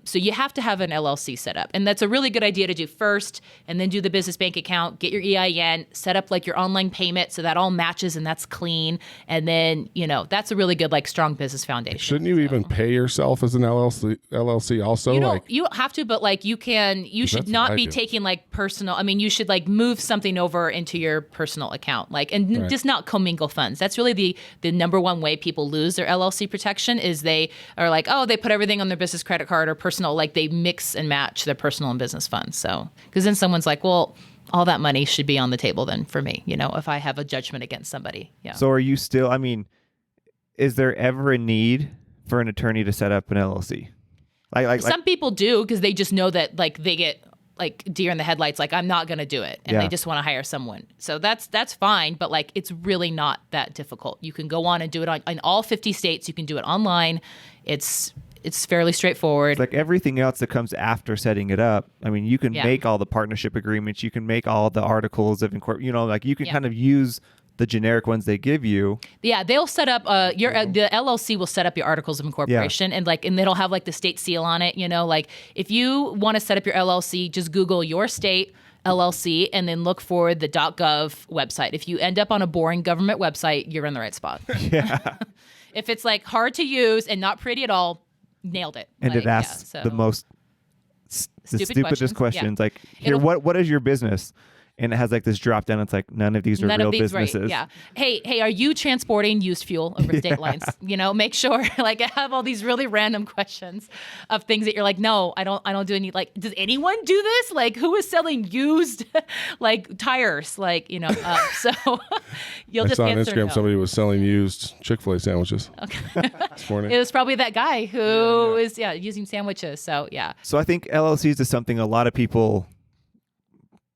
so you have to have an LLC set up, and that's a really good idea to do first, and then do the business bank account, get your EIN, set up like your online payment so that all matches and that's clean, and then that's a really good like strong business foundation. shouldn't you even pay yourself as an LLC also? You don't, like, you don't have to, but like you should that's not what I be do. taking like personal. I mean, you should like move something over into your personal account, like, and just not commingle funds. That's really the number one way people lose their LLC protection is they are like, oh, they put everything on their business credit card or personal, like they mix and match their personal and business funds. So, because then someone's like, well, all that money should be on the table then for me, if I have a judgment against somebody. Yeah. So are you still, I mean, is there ever a need for an attorney to set up an LLC? Like some people do because they just know that like they get like deer in the headlights, like I'm not going to do it. And they just want to hire someone. So that's fine. But like, it's really not that difficult. You can go on and do it in all 50 states. You can do it online. It's fairly straightforward. like everything else that comes after setting it up. I mean, you can make all the partnership agreements. You can make all the articles of incorporation, like you can kind of use the generic ones they give you. Yeah, they'll set up the LLC will set up your articles of incorporation and it'll have like the state seal on it, like if you want to set up your LLC, just Google your state LLC and then look for the .gov website. If you end up on a boring government website, you're in the right spot. Yeah. If it's like hard to use and not pretty at all, nailed it. And Like, it asks yeah, the so- most the stupidest questions. Yeah. Like, here, what is your business? And it has like this drop down. It's like, none of these are None real of these, businesses. right? Yeah. Hey, are you transporting used fuel over state lines? Make sure. Like, I have all these really random questions of things that you're like, no, I don't do any. Like, does anyone do this? Like, who is selling used like tires? Like, so you'll I just saw on answer Instagram no. somebody was selling used Chick-fil-A sandwiches this morning. It was probably that guy who is using sandwiches. So yeah. So I think LLCs is something a lot of people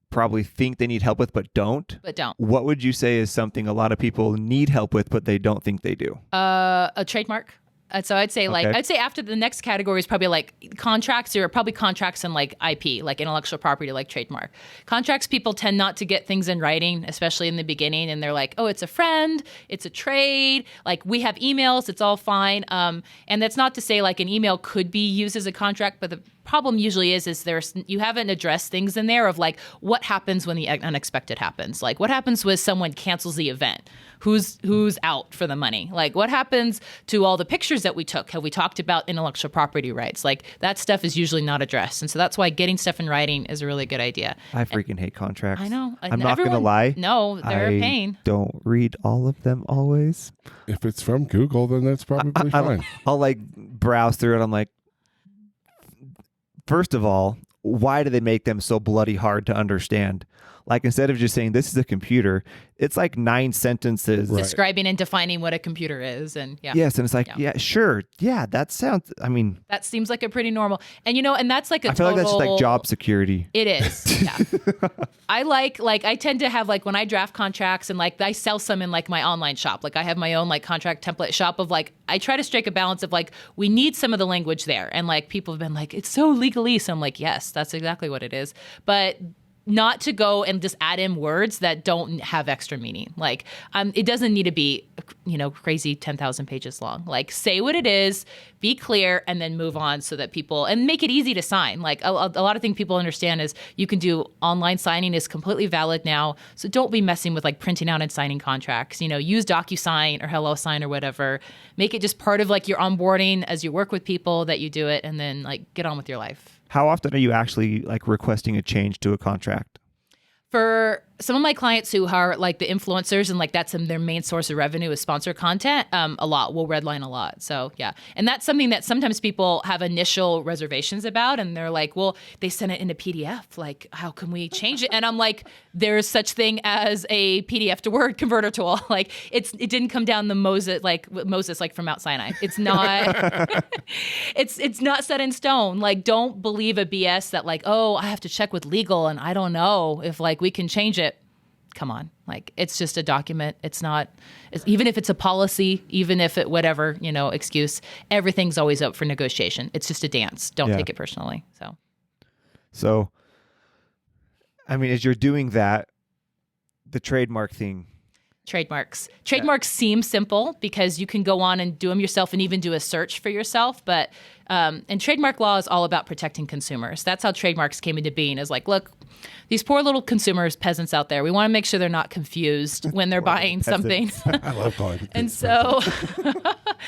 probably think they need help with, but don't. But don't. What would you say is something a lot of people need help with, but they don't think they do? A trademark. So I'd say I'd say after the next category is probably like contracts, or probably contracts and like IP, like intellectual property, like trademark. Contracts, people tend not to get things in writing, especially in the beginning. And they're like, oh, it's a friend, it's a trade. Like we have emails, it's all fine. And that's not to say like an email could be used as a contract, but the problem usually is you haven't addressed things in there of like what happens when the unexpected happens. Like what happens when someone cancels the event? Who's out for the money? Like what happens to all the pictures that we took? Have we talked about intellectual property rights? Like that stuff is usually not addressed. And so that's why getting stuff in writing is a really good idea. I freaking hate contracts. I know. I'm not going to lie. No, they're a pain. Don't read all of them always. If it's from Google, then that's probably fine. I'll like browse through it. I'm like, first of all, why do they make them so bloody hard to understand? Like instead of just saying this is a computer, it's like 9 sentences. Right. Describing and defining what a computer is. And yeah. Yes, and it's like, yeah, sure. Yeah, that sounds, I mean, That seems like a pretty normal. And, and that's like a I feel like that's just like job security. It is. Yeah. I tend to have like when I draft contracts and like I sell some in like my online shop. Like I have my own like contract template shop of like, I try to strike a balance of like, we need some of the language there. And like people have been like, it's so legalese. I'm like, yes, that's exactly what it is. But not to go and just add in words that don't have extra meaning. Like, it doesn't need to be, crazy 10,000 pages long. Like, say what it is, be clear, and then move on so that people, and make it easy to sign. Like, a lot of things people understand is you can do online signing is completely valid now. So don't be messing with like printing out and signing contracts. Use DocuSign or HelloSign or whatever. Make it just part of like your onboarding as you work with people that you do it, and then like get on with your life. How often are you actually like requesting a change to a contract? For some of my clients who are like the influencers and like that's their main source of revenue is sponsor content, a lot. We'll redline a lot. So yeah. And that's something that sometimes people have initial reservations about and they're like, well, they sent it in a PDF. Like, how can we change it? And I'm like, there's such thing as a PDF to Word converter tool. Like it didn't come down the Moses like from Mount Sinai. It's not, it's not set in stone. Like, don't believe a BS that like, oh, I have to check with legal and I don't know if like we can change it. Come on. Like, it's just a document. Even if it's a policy, even if it, whatever, excuse, everything's always up for negotiation. It's just a dance. Don't take it personally. So, I mean, as you're doing that, the trademark thing. Trademarks seem simple because you can go on and do them yourself and even do a search for yourself. But, and trademark law is all about protecting consumers. That's how trademarks came into being, is like, look, these poor little consumers, peasants out there, we want to make sure they're not confused when they're buying something. I love calling it. And so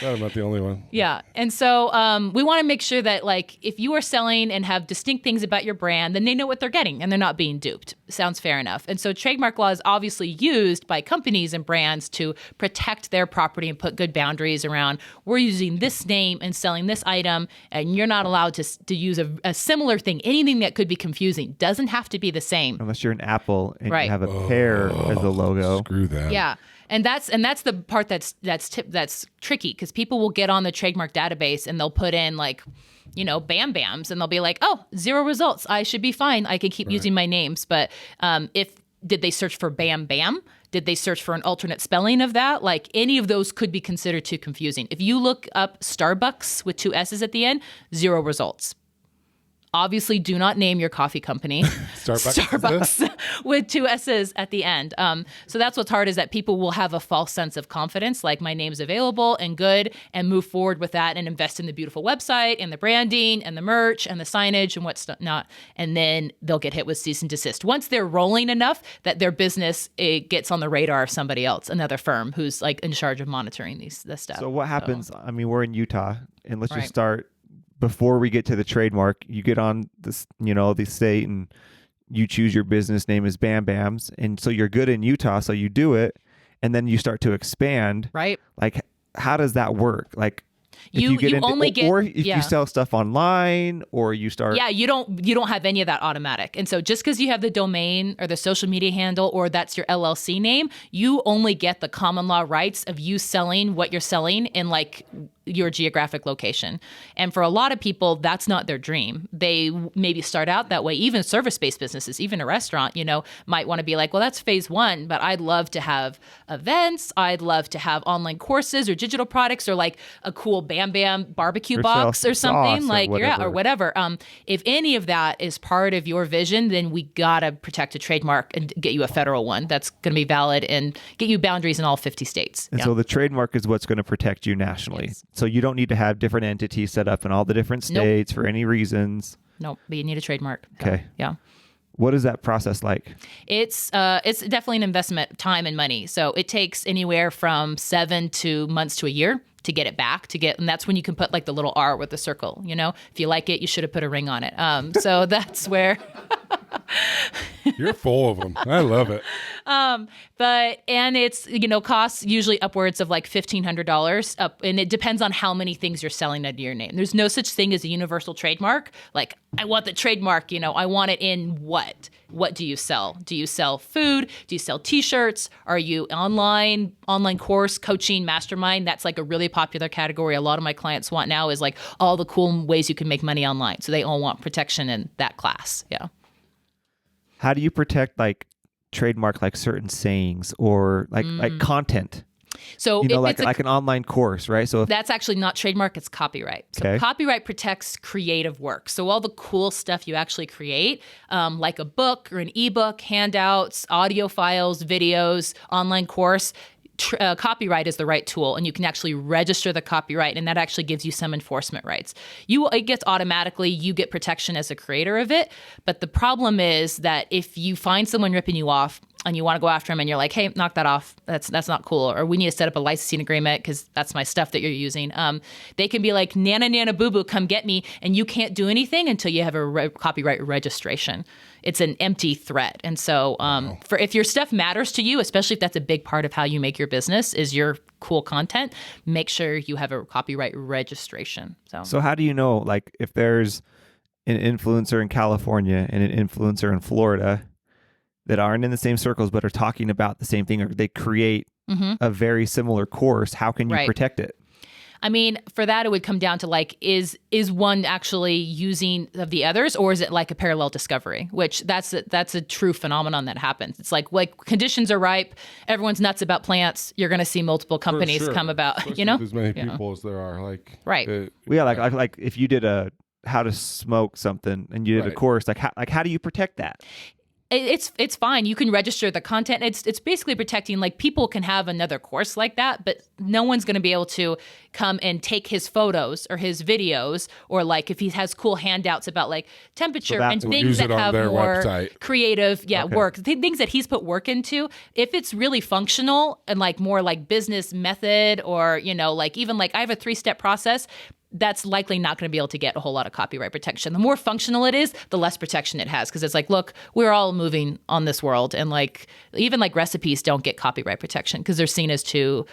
I'm not the only one. Yeah. And so we want to make sure that like if you are selling and have distinct things about your brand, then they know what they're getting and they're not being duped. Sounds fair enough. And so trademark law is obviously used by companies and brands to protect their property and put good boundaries around, we're using this name and selling this item, and you're not allowed to use a similar thing. Anything that could be confusing doesn't have to be the same. Unless you're an Apple and Right. you have a pear as the logo. Screw that. Yeah. And that's the part that's tricky, because people will get on the trademark database and they'll put in like, Bam Bams, and they'll be like, oh, 0 results. I should be fine. I can keep using my names. But did they search for Bam Bam? Did they search for an alternate spelling of that? Like, any of those could be considered too confusing. If you look up Starbucks with 2 S's at the end, 0 results. Obviously, do not name your coffee company Starbucks with 2 S's at the end. So that's what's hard, is that people will have a false sense of confidence, like my name's available and good, and move forward with that and invest in the beautiful website and the branding and the merch and the signage and what's not. And then they'll get hit with cease and desist once they're rolling enough that their business gets on the radar of somebody else, another firm who's like in charge of monitoring this stuff. So what happens? I mean, we're in Utah, and let's Right. just start before we get to the trademark. You get on this, the state, and you choose your business name as Bam Bams, and so you're good in Utah, so you do it, and then you start to expand. Right. Like, how does that work? Like, if You get into, only get- or if yeah. you sell stuff online, or you start. Yeah, you don't have any of that automatic. And so just because you have the domain or the social media handle, or that's your LLC name, you only get the common law rights of you selling what you're selling in like your geographic location. And for a lot of people, that's not their dream. They maybe start out that way. Even service-based businesses, even a restaurant, might want to be like, well, that's phase 1, but I'd love to have events. I'd love to have online courses or digital products, or like a cool Bam Bam barbecue Or box sell or something, sauce or like, whatever. or whatever. If any of that is part of your vision, then we gotta protect a trademark and get you a federal one that's going to be valid and get you boundaries in all 50 states. And Yeah. so the trademark is what's going to protect you nationally. Yes. So you don't need to have different entities set up in all the different Nope. states for any reasons. No, but you need a trademark. Okay. Yeah. What is that process like? It's definitely an investment, time and money. So it takes anywhere from 7 to months to a year to get it back, and that's when you can put like the little R with the circle, if you like it, you should have put a ring on it. So that's where You're full of them. I love it. And it's, costs usually upwards of like $1,500 up. And it depends on how many things you're selling under your name. There's no such thing as a universal trademark. Like, I want the trademark, I want it in what? What do you sell? Do you sell food? Do you sell t-shirts? Are you online course, coaching, mastermind? That's like a really popular category. A lot of my clients want now is like all the cool ways you can make money online. So they all want protection in that class. Yeah. How do you protect like trademark, like certain sayings or like content? So like an online course, right? So that's actually not trademark, it's copyright. So copyright protects creative work. So all the cool stuff you actually create, like a book or an ebook, handouts, audio files, videos, online course, copyright is the right tool, and you can actually register the copyright, and that actually gives you some enforcement rights. It gets automatically, you get protection as a creator of it, but the problem is that if you find someone ripping you off and you want to go after them and you're like, hey, knock that off, that's not cool, or we need to set up a licensing agreement because that's my stuff that you're using, they can be like, nana boo boo, come get me, and you can't do anything until you have a copyright registration. It's an empty threat. And so for if your stuff matters to you, especially if that's a big part of how you make your business is your cool content, make sure you have a copyright registration. So how do you know, like, if there's an influencer in California and an influencer in Florida that aren't in the same circles but are talking about the same thing, or they create a very similar course, how can you protect it? I mean, for that, it would come down to like, is one actually using of the others, or is it like a parallel discovery? Which that's a true phenomenon that happens. It's like conditions are ripe. Everyone's nuts about plants. You're going to see multiple companies come about. Especially with as many people as there are, like like if you did a how to smoke something and you did a course, like how do you protect that? It's fine. You can register the content. It's basically protecting, like, people can have another course like that, but no one's going to be able to come and take his photos or his videos, or like if he has cool handouts about like temperature and things that have more creative work, things that he's put work into. If it's really functional and like more like business method, or like even like I have a 3-step process, that's likely not going to be able to get a whole lot of copyright protection. The more functional it is, the less protection it has, because it's like, look, we're all moving on this world, and like even like recipes don't get copyright protection because they're seen as too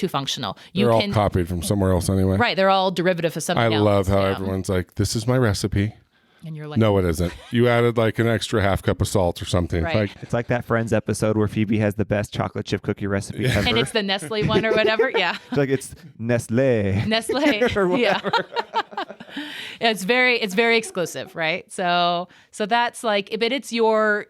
functional. They're all copied from somewhere else anyway. Right, they're all derivative of something else. I love how everyone's like, this is my recipe. And you're like, no, it isn't. You added like an extra half cup of salt or something. Right. It's like that Friends episode where Phoebe has the best chocolate chip cookie recipe ever. And it's the Nestle one or whatever. Yeah. It's like it's Nestle. Yeah. It's very exclusive, right? So that's like, but it's your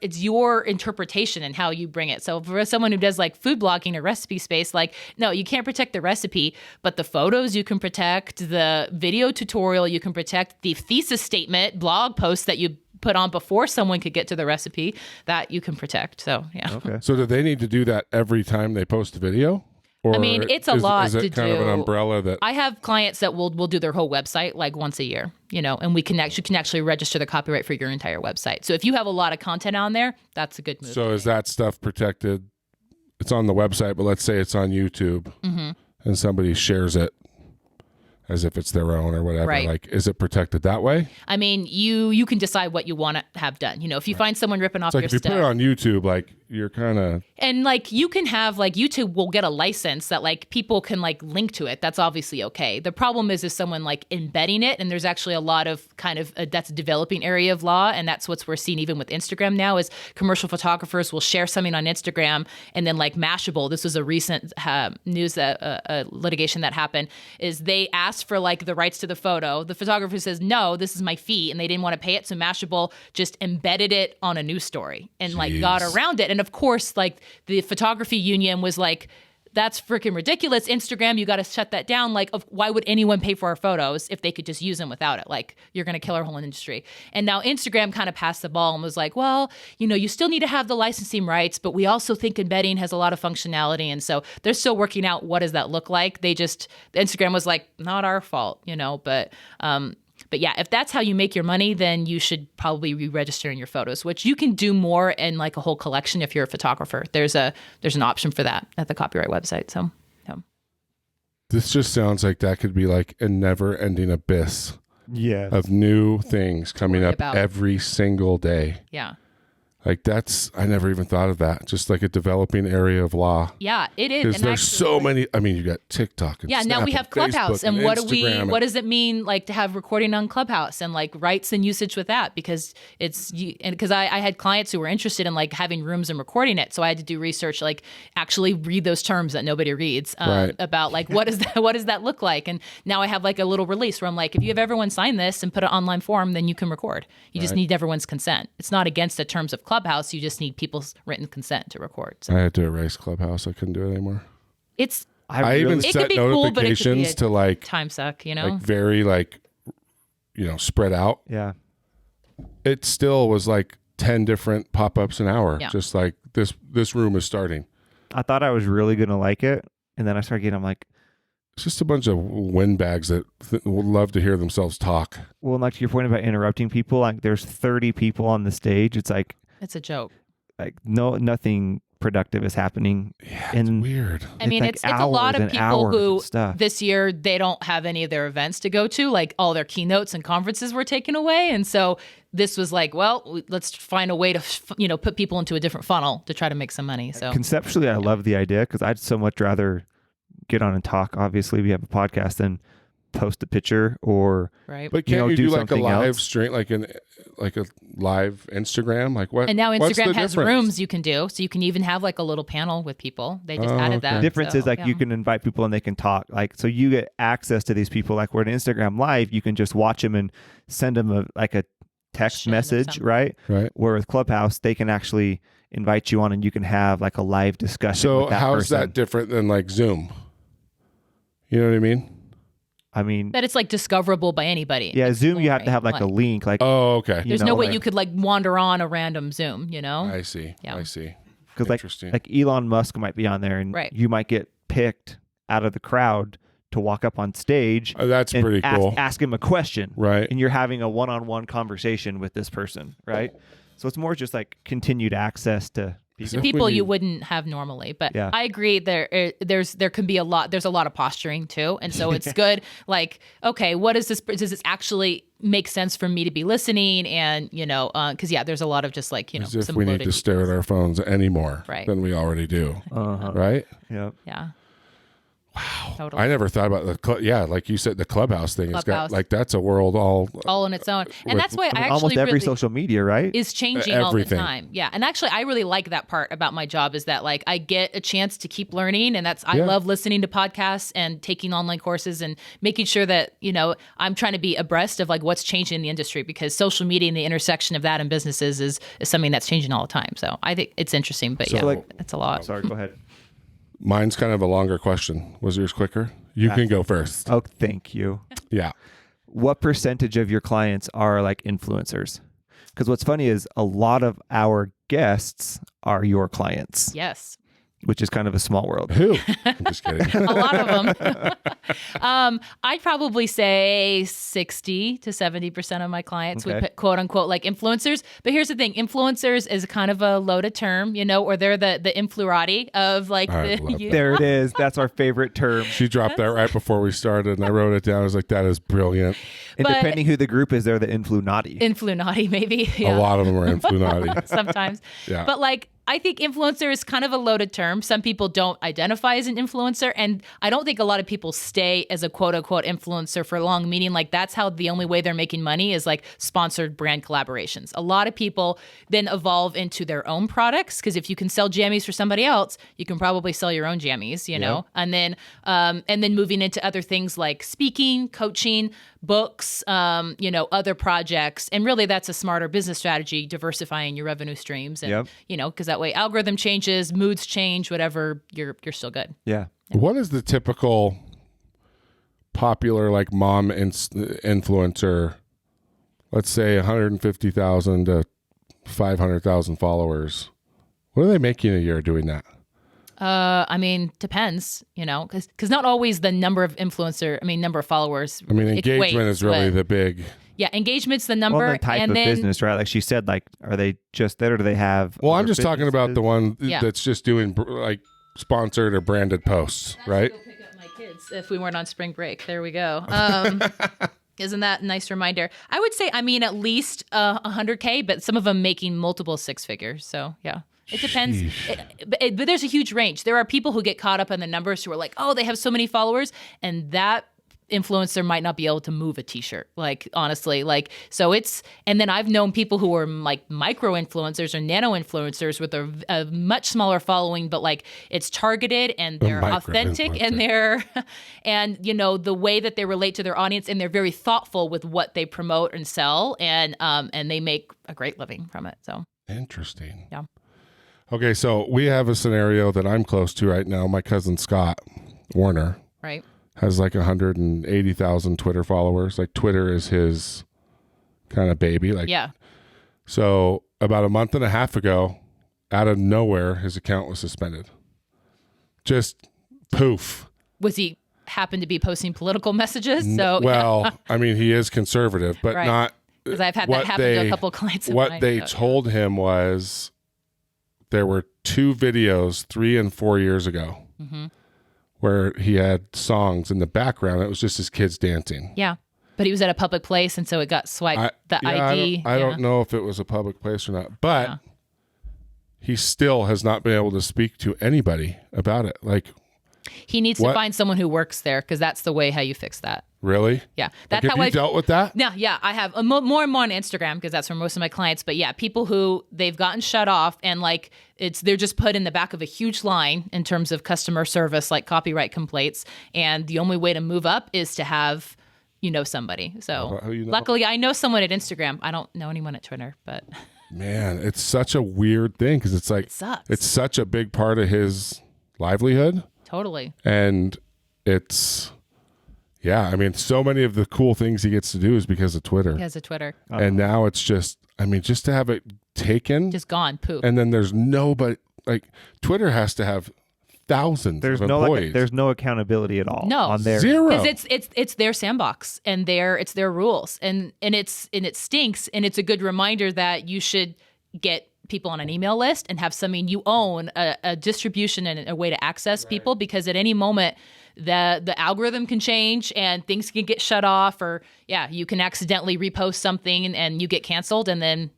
interpretation and how you bring it. So for someone who does like food blogging or recipe space, like, no, you can't protect the recipe, but the photos you can protect, the video tutorial you can protect, the thesis statement, blog posts that you put on before someone could get to the recipe, that you can protect. So yeah. Okay. So do they need to do that every time they post a video? Or I mean, it's a lot to do. Is it kind of an umbrella that I have clients that will do their whole website like once a year, and you can actually register the copyright for your entire website. So if you have a lot of content on there, that's a good move. So is that stuff protected? It's on the website, but let's say it's on YouTube and somebody shares it as if it's their own or whatever. Right. Like, is it protected that way? I mean, you can decide what you want to have done. If you find someone ripping off like your if you stuff. put it on YouTube, like you're kind of... And like you can have like YouTube will get a license that like people can like link to it. That's obviously okay. The problem is someone like embedding it, and there's actually a lot of kind of that's a developing area of law, and that's what we're seeing even with Instagram now is commercial photographers will share something on Instagram, and then like Mashable, this was a recent news litigation that happened, is they asked for like the rights to the photo. The photographer says, no, this is my fee, and they didn't want to pay it, so Mashable just embedded it on a news story and like got around it. And of course, like the photography union was like, that's freaking ridiculous. Instagram, you got to shut that down. Like, why would anyone pay for our photos if they could just use them without it? Like, you're going to kill our whole industry. And now Instagram kind of passed the ball and was like, well, you still need to have the licensing rights, but we also think embedding has a lot of functionality. And so they're still working out what does that look like. Instagram was like, not our fault, But yeah, if that's how you make your money, then you should probably be registering your photos, which you can do more in like a whole collection if you're a photographer. There's an option for that at the copyright website. So, yeah. This just sounds like that could be like a never-ending abyss Yes. of new things coming worry up about. every single day. Yeah. Like I never even thought of that. Just like a developing area of law. Yeah, it is. Because And there's actually, so many. I mean, you got TikTok and yeah, now Snap we have and Clubhouse, Facebook and Instagram what does it mean like to have recording on Clubhouse and like rights and usage with that? Because because I had clients who were interested in like having rooms and recording it, so I had to do research, like actually read those terms that nobody reads Right. about like what does that look like? And now I have like a little release where I'm like, if you have everyone sign this and put an online form, then you can record. You just need everyone's consent. It's not against the terms of Clubhouse. You just need people's written consent to record. So I had to erase Clubhouse. I couldn't do it anymore. it's I even it could set be cool, but it could be notifications a to like time suck, you know? like very like spread out. Yeah. It still was like 10 different pop-ups an hour. Yeah. Just like this room is starting. I thought I was really going to like it. And then I started getting, I'm like, It's just a bunch of windbags that would love to hear themselves talk. well, like to your point about interrupting people, like there's 30 people on the stage. It's like It's a joke. nothing productive is happening. Yeah, And it's weird. I mean, like it's a lot hours of and people hours who of stuff. this year they don't have any of their events to go to. Like all their keynotes and conferences were taken away, and so this was like, well, let's find a way to put people into a different funnel to try to make some money. So Conceptually, I love the idea because I'd so much rather get on and talk. Obviously, we have a podcast than post a picture or right. But can't you do do like a something live else. stream, like a live Instagram? Like what? And now what's the Instagram has difference? rooms you can do, so you can even have like a little panel with people. They just added okay. that. the difference so, is like yeah. you can invite people and they can talk. Like so, you get access to these people. Like we're an Instagram Live, you can just watch them and send them a text Question or message, something. right? Right. Where with Clubhouse, they can actually invite you on and you can have like a live discussion. So with that how's person. that different than like Zoom? You know what I mean? I mean, that it's like discoverable by anybody. yeah, Like, Zoom, you have right, to have like a link. Like Oh, okay. There's you no know, way like- you could like wander on a random Zoom. I see. Yeah. I see. because like Interesting. Elon Musk might be on there and Right. you might get picked out of the crowd to walk up on stage That's and pretty cool. ask him a question. Right. And you're having a one-on-one conversation with this person, right? So it's more just like continued access to Is people. it- people when you you- wouldn't have normally. But Yeah. I agree there can be there's a lot of posturing too. And so it's good. Like, okay, what is this? Does this actually make sense for me to be listening? And, because there's a lot of just like, As if some we need bloated to stare at our phones anymore Right. than we already do. Uh-huh. Right? Yeah. Yeah. Wow. Totally. I never thought about like you said, the Clubhouse thing. It's got Clubhouse. like that's a world all. All on its own. And with- that's why I actually almost every really social media, right? is changing all Everything. the time. Yeah. And actually I really like that part about my job is that like I get a chance to keep learning, and I Yeah. love listening to podcasts and taking online courses and making sure that, I'm trying to be abreast of like what's changing in the industry, because social media and the intersection of that and businesses is something that's changing all the time. So I think it's interesting, but like- it's a lot. Sorry, go ahead. Mine's kind of a longer question. Was yours quicker? You can go first. Oh, thank you. Yeah. What percentage of your clients are like influencers? Because what's funny is a lot of our guests are your clients, Yes. which is kind of a small world. Who? I'm just kidding. A lot of them. I'd probably say 60 to 70% of my clients would Okay. put quote unquote like influencers. But here's the thing: influencers is kind of a loaded term, or they're the influerati of like I the. love There it is. That's our favorite term. She dropped that right before we started, and I wrote it down. I was like, that is brilliant. And But- depending who the group is, they're the influnati. Influnati, maybe. A Yeah. lot of them are influnati. Sometimes. Yeah. But like, I think influencer is kind of a loaded term. Some people don't identify as an influencer. And I don't think a lot of people stay as a quote unquote influencer for long, meaning like that's how the only way they're making money is like sponsored brand collaborations. A lot of people then evolve into their own products, because if you can sell jammies for somebody else, you can probably sell your own jammies, and then moving into other things like speaking, coaching, books, other projects. And really that's a smarter business strategy, diversifying your revenue streams. And, Yep. because that way algorithm changes, moods change, whatever, you're still good. Yeah. What is the typical popular like mom influencer? Let's say 150,000 to 500,000 followers. What are they making a year doing that? I mean, depends, because not always the number of number of followers. I mean, engagement equates, is really but- the big. Yeah, engagement's the number. Well, the type and of then, business, right? Like she said, like, are they just there or do they have? Well, I'm other just talking about the businesses? one Yeah. that's just doing like sponsored or branded posts, right? Go pick up my kids if we weren't on spring break. There we go. Isn't that a nice reminder? I would say, I mean, at least 100K, but some of them making multiple six figures. So yeah, it depends. But there's a huge range. There are people who get caught up in the numbers who are like, oh, they have so many followers, and that influencer might not be able to move a t-shirt, like honestly, like, so it's, and then I've known people who are like micro influencers or nano influencers with a much smaller following, but like it's targeted and they're authentic and they're, and you know, the way that they relate to their audience, and they're very thoughtful with what they promote and sell, and they make a great living from it. So interesting. Yeah. Okay. So we have a scenario that I'm close to right now. My cousin Scott Warner. Right. Has like 180,000 Twitter followers. Like Twitter is his kind of baby. Like, yeah. So about a month and a half ago, out of nowhere, his account was suspended. Just poof. Was he happened to be posting political messages? So well, I mean, he is conservative, but right. not. Because I've had that happen to a couple of clients. What they told him was there were 2 videos 3 and 4 years ago. Mm-hmm. Where he had songs in the background. It was just his kids dancing. Yeah. But he was at a public place, and so it got swiped, ID. I don't know if it was a public place or not, but he still has not been able to speak to anybody about it. Like, he needs to find someone who works there, because that's the way how you fix that. Really? Yeah. That's like, how I dealt with that? Yeah. I have more and more on Instagram, because that's where most of my clients. But yeah, people who they've gotten shut off, and like they're just put in the back of a huge line in terms of customer service, like copyright complaints. And the only way to move up is to have, somebody. So luckily I know someone at Instagram. I don't know anyone at Twitter, but man, it's such a weird thing, because it's like, it sucks. It's such a big part of his livelihood. Totally. And it's, yeah, I mean, so many of the cool things he gets to do is because of Twitter. Because of Twitter. And now it's just, I mean, just to have it taken. Just gone, poof. And then there's nobody, like, Twitter has to have thousands of employees. There's no accountability at all. No. On their Zero. Because it's their sandbox, and it's their rules. And it stinks. And it's a good reminder that you should get people on an email list and have something you own, a distribution and a way to access people, because at any moment the algorithm can change and things can get shut off, or you can accidentally repost something and you get canceled, and then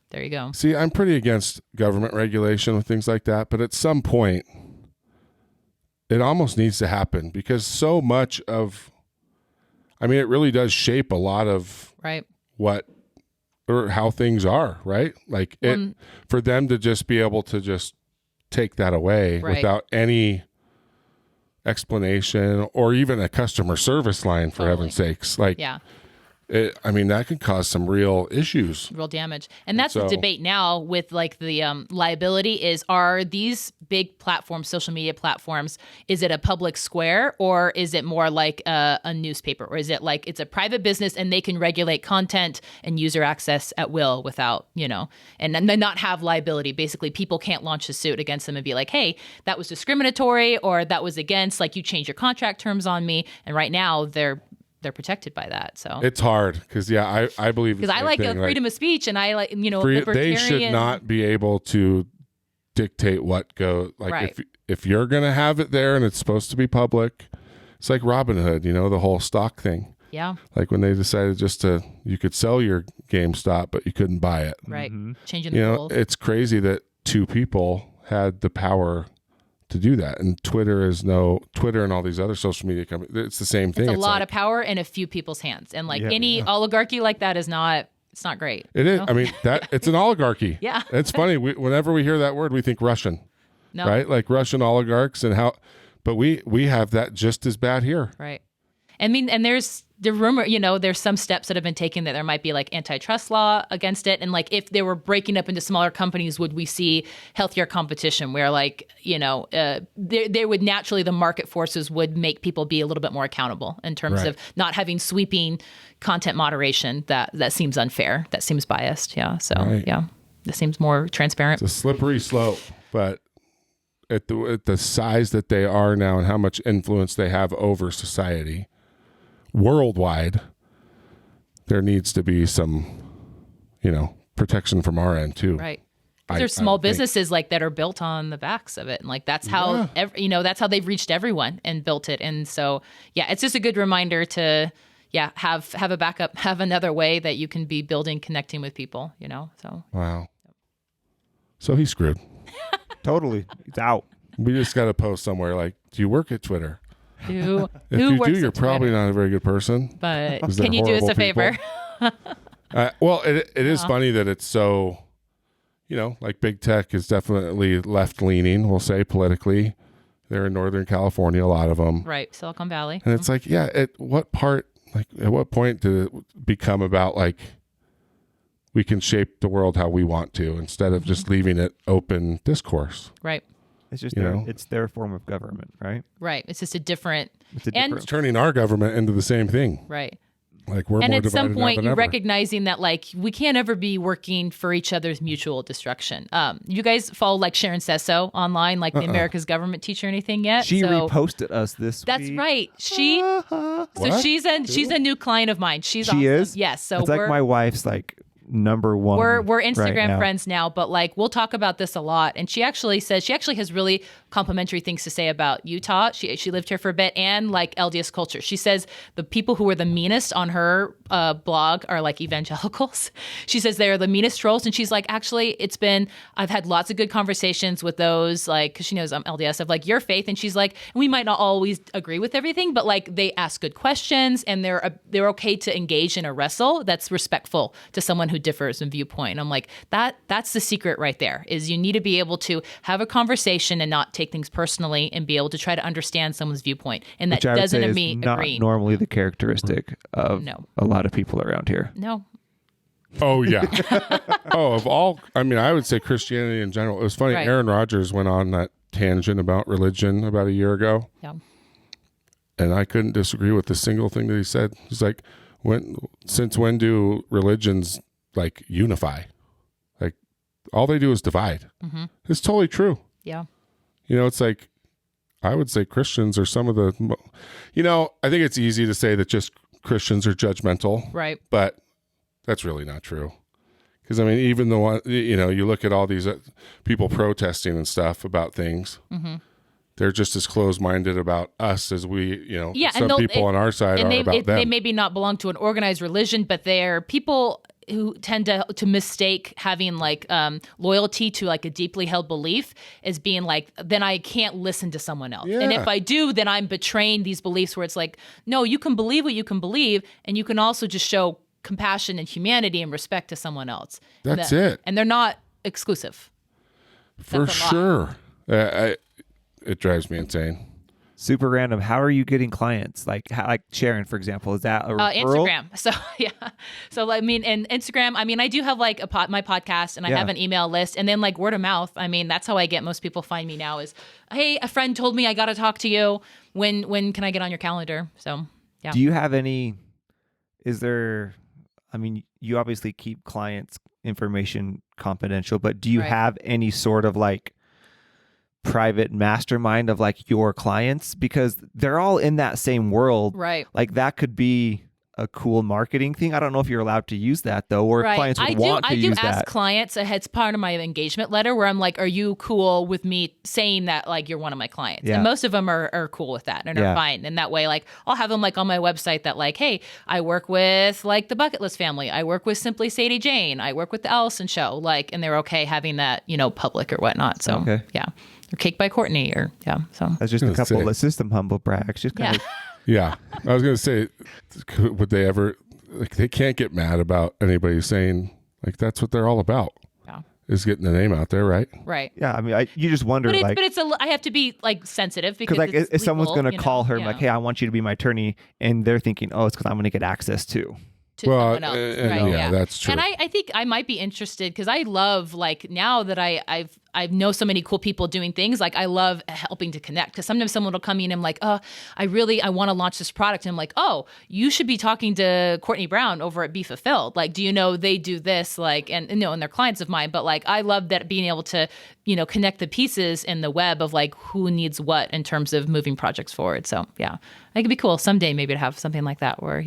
there you go. See, I'm pretty against government regulation with things like that, but at some point it almost needs to happen, because so much of, I mean, it really does shape a lot of what or how things are, right? Like for them to just be able to just take that away without any explanation, or even a customer service line, for heaven's sakes. Like, I mean, that could cause some real issues, real damage. And that's the debate now with like the liability is, are these big platforms, social media platforms, is it a public square, or is it more like a newspaper, or is it like it's a private business and they can regulate content and user access at will without, and then not have liability. Basically, people can't launch a suit against them and be like, hey, that was discriminatory, or that was against, like, you changed your contract terms on me. And right now they're protected by that. So it's hard, because I believe, because I like freedom of speech, and I like, they should not be able to dictate what goes. Like, if you're gonna have it there and it's supposed to be public, it's like Robinhood, the whole stock thing. Yeah. Like when they decided you could sell your GameStop, but you couldn't buy it. Right. Mm-hmm. Changing the rules. It's crazy that 2 people had the power to do that, and Twitter and all these other social media companies, it's the same thing. It's a lot of power in a few people's hands, and like any oligarchy like that is not, it's not great. It is. I mean, it's an oligarchy. Yeah. It's funny. Whenever we hear that word, we think Russian, right? Like Russian oligarchs, but we have that just as bad here. Right. I mean, and there's the rumor, there's some steps that have been taken that there might be like antitrust law against it. And like, if they were breaking up into smaller companies, would we see healthier competition where like, there would naturally, the market forces would make people be a little bit more accountable in terms of not having sweeping content moderation that seems unfair, that seems biased. Yeah. So that seems more transparent. It's a slippery slope, but at the size that they are now and how much influence they have over society worldwide, there needs to be some, protection from our end too. Right. There's small businesses like that are built on the backs of it. And like, that's how, that's how they've reached everyone and built it. And so, it's just a good reminder to, yeah, have a backup, have another way that you can be building, connecting with people, so. Wow. So he's screwed. Totally. It's out. We just got to post somewhere like, do you work at Twitter? Who If you works do, you're at probably Twitter? not a very good person. But 'Cause they're can you do us a horrible favor? Well, it is funny that it's so, like big tech is definitely left leaning, we'll say politically. They're in Northern California, a lot of them. Right. Silicon Valley. And it's like, yeah, at what point did it become about like, we can shape the world how we want to instead of just leaving it open discourse? Right. It's just You it's their form of government, right? Right. It's just a different, It's a And- different. It's turning our government into the same thing. right. Like we're And more at some divided now point, than you're ever. recognizing that like we can't ever be working for each other's mutual destruction. You guys follow like Sharon Says So online, like the America's Government Teacher or anything yet? She So- reposted us this That's week. right. So What? she's a new client of mine. She's She awesome. is? Yes. So It's like my wife's like number one. we're right Instagram now. friends now, but like we'll talk about this a lot. And she actually says she actually has really complimentary things to say about Utah. She lived here for a bit and like LDS culture. She says the people who are the meanest on her blog are like evangelicals. She says they're the meanest trolls, and she's like, actually, I've had lots of good conversations with those, like, because she knows I'm LDS, of like your faith, and she's like, we might not always agree with everything, but like they ask good questions, and they're okay to engage in a wrestle that's respectful to someone who differs in viewpoint. And I'm like, that's the secret right there, is you need to be able to have a conversation and not take things personally and be able to try to understand someone's viewpoint. And that Which I would doesn't say is mean not agreeing. normally the characteristic of No. a lot of people around here. No. Oh yeah. I would say Christianity in general. It was funny. Right. Aaron Rodgers went on that tangent about religion about a year ago, Yeah. and I couldn't disagree with a single thing that he said. He's like, since when do religions like unify? Like all they do is divide. Mm-hmm. It's totally true. Yeah. It's like, I would say Christians are some of the, I think it's easy to say that just Christians are judgmental, Right. but that's really not true. Because even the one, you look at all these people protesting and stuff about things, Mm-hmm. they're just as closed-minded about us as we, Yeah, some and people on our side are about them. They maybe not belong to an organized religion, but they're people who tend to mistake having like loyalty to like a deeply held belief as being like, then I can't listen to someone else. And Yeah. if I do, then I'm betraying these beliefs, where it's like, no, you can believe what you can believe, and you can also just show compassion and humanity and respect to someone else. That's it. And they're not exclusive. For That's a lot. sure. It drives me insane. Super random. How are you getting clients? Like Sharon, for example, is that a referral? Instagram. So yeah. So and Instagram. I do have like my podcast, and I Yeah. have an email list, and then like word of mouth. That's how I get most people find me now. Is, hey, a friend told me I got to talk to you. When can I get on your calendar? So yeah. Do you have any? Is there? You obviously keep clients' information confidential, but do you Right. have any sort of like private mastermind of like your clients, because they're all in that same world, Right. Like that could be a cool marketing thing. I don't know if you're allowed to use that though, or if Right. clients would I want to do use ask that. clients. It's part of my engagement letter where I'm like, are you cool with me saying that like you're one of my clients? Yeah. And most of them are cool with that and Yeah. are fine. And that way, like I'll have them like on my website that like, hey, I work with like the Bucket List family. I work with Simply Sadie Jane. I work with the Allison Show. Like, and they're okay having that, public or whatnot. So Okay. yeah. Or Cake by Courtney or yeah. So That's just a Gonna couple say. of system humble brags. Just kind yeah. of Yeah. I was going to say, would they ever, like, they can't get mad about anybody saying, like, that's what they're all about, Yeah. is getting the name out there, right? Right. yeah. You just wonder But like. I have to be like sensitive because Because like it's if someone's legal, going to call her and yeah. like, hey, I want you to be my attorney, and they're thinking, oh, it's because I'm going to get access to. To someone else. Right, yeah, that's true. And I think I might be interested because I love like now that I know so many cool people doing things, like I love helping to connect, because sometimes someone will come in and I'm like, oh, I want to launch this product, and I'm like, oh, you should be talking to Courtney Brown over at Be Fulfilled. Like, do you know they do this? Like, and they're clients of mine, but like I love that being able to connect the pieces in the web of like who needs what in terms of moving projects forward. So yeah, it could be cool someday maybe to have something like that where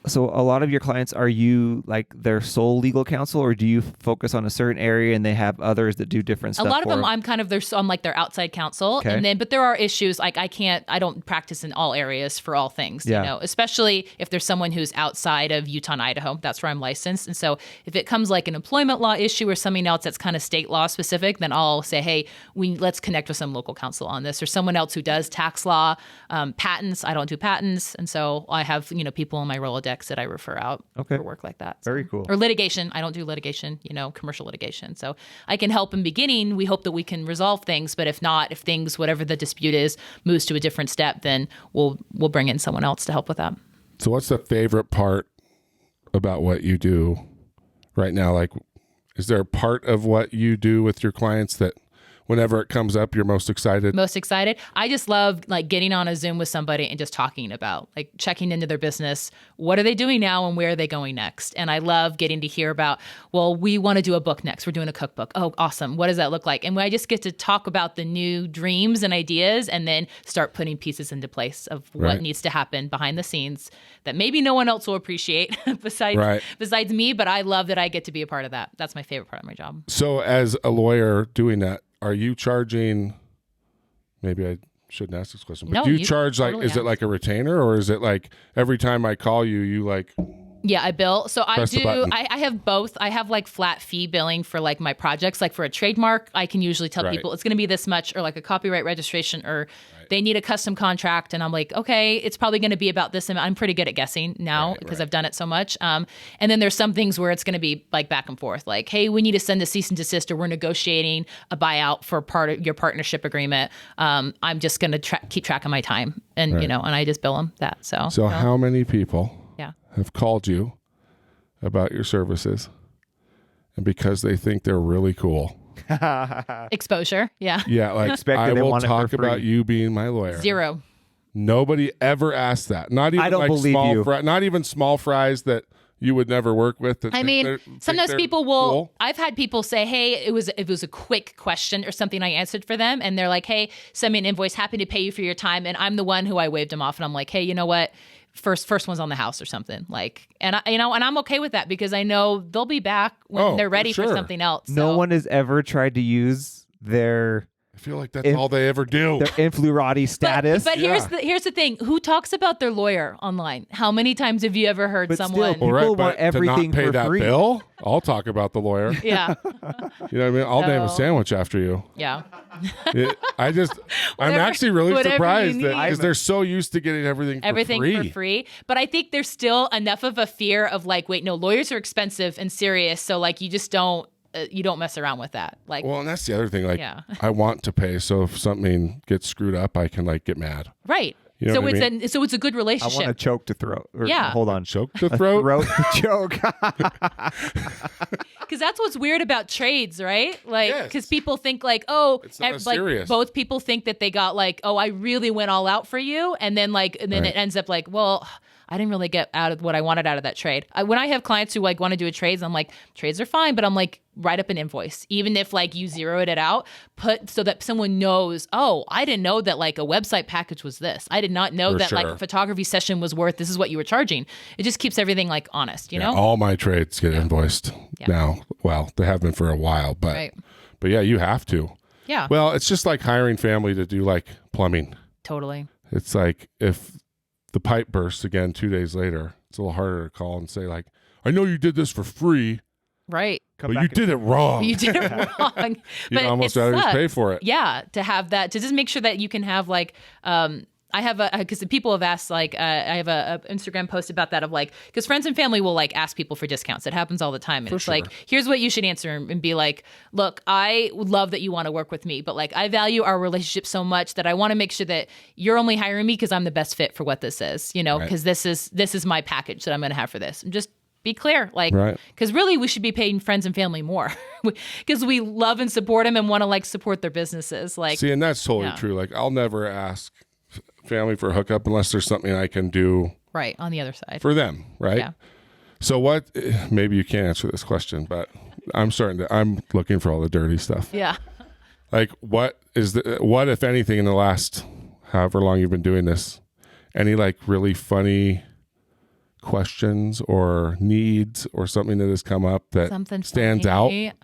So a lot of your clients, are you like their sole legal counsel, or do you focus on a certain area and they have others that do different stuff? A lot of them, I'm kind of I'm like their outside counsel. Okay. And then, but there are issues like I don't practice in all areas for all things, Yeah. you know, especially if there's someone who's outside of Utah and Idaho. That's where I'm licensed. And so if it comes like an employment law issue or something else that's kind of state law specific, then I'll say, hey, let's connect with some local counsel on this, or someone else who does tax law, patents. I don't do patents. And so I have, you know, people in my Rolodex that I refer out Okay. for work like that. So. Very cool. Or litigation. I don't do litigation, you know, commercial litigation. So I can help in beginning. We hope that we can resolve things, but if not, if things, whatever the dispute is, moves to a different step, then we'll bring in someone else to help with that. So what's the favorite part about what you do right now? Like, is there a part of what you do with your clients that whenever it comes up, you're most excited? Most excited? I just love like getting on a Zoom with somebody and just talking about like checking into their business. What are they doing now and where are they going next? And I love getting to hear about, well, we want to do a book next. We're doing a cookbook. Oh, awesome. What does that look like? And I just get to talk about the new dreams and ideas and then start putting pieces into place of what Right. needs to happen behind the scenes that maybe no one else will appreciate besides me. But I love that I get to be a part of that. That's my favorite part of my job. So as a lawyer doing that, are you charging, maybe I shouldn't ask this question, but No, do you you charge like, totally is it like a retainer, or is it like every time I call you, you like, Yeah, I bill. So I Press the do. button. I have both. I have like flat fee billing for like my projects. Like for a trademark, I can usually tell Right. people it's going to be this much, or like a copyright registration, or they need a custom contract, and I'm like, okay, it's probably going to be about this amount. I'm pretty good at guessing now because I've done it so much. And then there's some things where it's going to be like back and forth. Like, hey, we need to send a cease and desist, or we're negotiating a buyout for part of your partnership agreement. I'm just going to keep track of my time, and you know, and I just bill them that. So so how many people yeah. have called you about your services, and because they think they're really cool, Exposure. Yeah. yeah, like Expected I they will want it for talk about free. you being my lawyer. 0. Nobody ever asked that. Not even I don't like believe small you. not even small fries that you would never work with. That I think mean, think sometimes they're people will. cool. I've had people say, "Hey, it was a quick question or something I answered for them," and they're like, "Hey, send me an invoice. Happy to pay you for your time." And I'm the one who I waved them off, and I'm like, "Hey, you know what? First one's on the house or something." Like, and and I'm okay with that because I know they'll be back when Oh, they're for ready for sure. something else. No So, one has ever tried to use their I feel like that's all they ever do. influrati status. But here's the thing: who talks about their lawyer online? How many times have you ever heard But someone? still, All right, people but want everything to not pay for that free. bill, I'll talk about the lawyer. Yeah, You know what I mean? I'll name a So- sandwich after you. yeah. I'm Whatever- actually really whatever you surprised need. because they're so used to getting everything For free. But I think there's still enough of a fear of like, wait, no, lawyers are expensive and serious, so like you just don't mess around with that. Like, Well, and that's the other thing. Like, Yeah. I want to pay, so if something gets screwed up, I can like get mad. right. You know So what I it's so it's a good I want a relationship. choke to throat. Or, Yeah. Hold on. Choke the throat. Throat to choke. Because that's what's weird about trades, right? Like, Yes. because people think like, oh, It's not like serious. both people think that they got like, oh, I really went all out for you, and then Right. it ends up like, well, I didn't really get out of what I wanted out of that trade. When I have clients who like want to do a trades, I'm like, trades are fine, but I'm like, write up an invoice, even if like you zeroed it out, put so that someone knows, oh, I didn't know that like a website package was this. I did not know For that like sure. a photography session was worth this is what you were charging. It just keeps everything like honest, you know? All my trades get invoiced now. Well, they have been for a while, but Right. but yeah, you have to. Yeah, Well, it's just like hiring family to do like plumbing. totally. It's like if the pipe bursts again 2 days later, it's a little harder to call and say like, I know you did this for free, Right. Come but back you did it wrong. You did it wrong. You'd almost rather just pay for it. Yeah, to have that, to just make sure that you can have like, I have because people have asked like, I have a Instagram post about that of like, because friends and family will like ask people for discounts. It happens all the time. And For it's sure. like, here's what you should answer and be like, look, I would love that you want to work with me, but like, I value our relationship so much that I want to make sure that you're only hiring me because I'm the best fit for what this is, you know, Right. because this is my package that I'm going to have for this. And just be clear, like, Right. because really we should be paying friends and family more because we love and support them and want to like support their businesses. Like, See, and that's totally Yeah. true. Like, I'll never ask family for a hookup unless there's something I can do right on the other side. for them, right? Yeah. So what? Maybe you can't answer this question, but I'm looking for all the dirty stuff. Yeah. Like, what if anything, in the last however long you've been doing this, any like really funny, questions or needs or something that has come up that Something stands funny. out?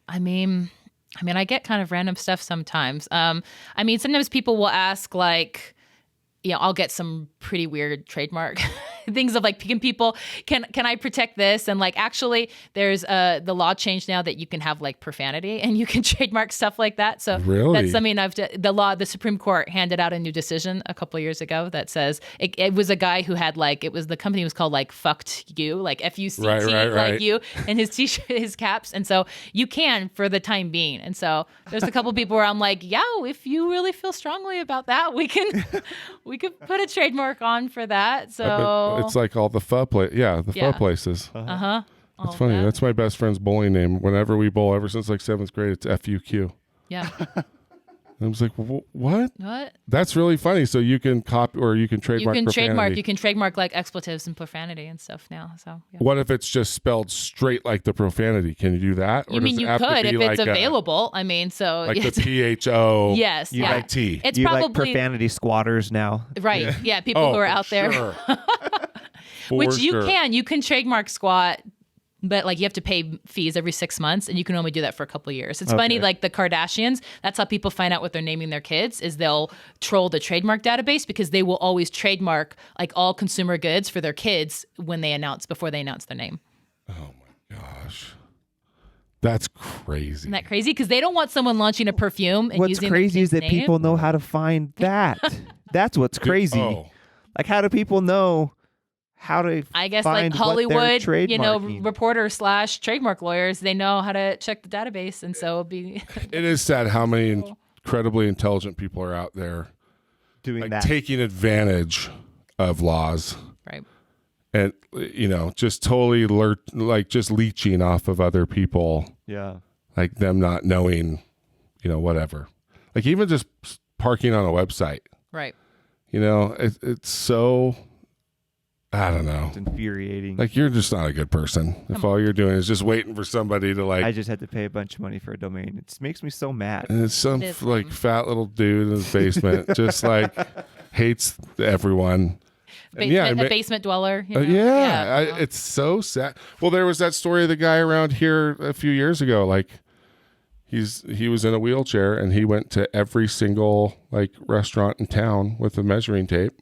I mean, I get kind of random stuff sometimes. Sometimes people will ask like, I'll get some pretty weird trademark things of like, can I protect this? And like, actually there's the law changed now that you can have like profanity and you can trademark stuff like that. So Really? that's something the Supreme Court handed out a new decision a couple of years ago that says it was a guy who had like, the company was called like fucked you, like FUCT, right. like you, and his t-shirt, his caps. And so you can for the time being. And so there's a couple people where I'm like, if you really feel strongly about that, we could put a trademark on for that. So It's like all the pho pho places. It's funny. That. That's my best friend's bowling name. Whenever we bowl, ever since like 7th grade, it's FUQ. Yeah. I was like, what? What? That's really funny. So you can copy or you can trademark profanity. You can trademark like expletives and profanity and stuff now. So yeah. What if it's just spelled straight like the profanity? Can you do that? Or you could if it's available. Like the PHO. Yes. Yeah. T. It's you probably like profanity squatters now. Right. Yeah. People who are out there. Sure. Which you can trademark squat, but like you have to pay fees every 6 months, and you can only do that for a couple of years. It's funny, like the Kardashians, that's how people find out what they're naming their kids, is they'll troll the trademark database because they will always trademark like all consumer goods for their kids before they announce their name. Oh my gosh. That's crazy. Isn't that crazy? Because they don't want someone launching a perfume and What's using crazy is that name. people know how to find that. That's what's crazy. Like, how do people know how to I guess find like Hollywood, trademarking? reporters / trademark lawyers, they know how to check the database, and so it'll be. It is sad how many incredibly intelligent people are out there doing that, taking advantage of laws, Right. and just totally just leeching off of other people. Yeah. Like them not knowing, whatever. Like even just parking on a website. Right. It's so. I don't know. It's infuriating. Like you're just not a good person if all you're doing is just waiting for somebody to I just had to pay a bunch of money for a domain. It just makes me so mad. And it's some fat little dude in his basement, just like hates everyone. A basement dweller. It's so sad. Well, there was that story of the guy around here a few years ago. Like he was in a wheelchair and he went to every single like restaurant in town with a measuring tape.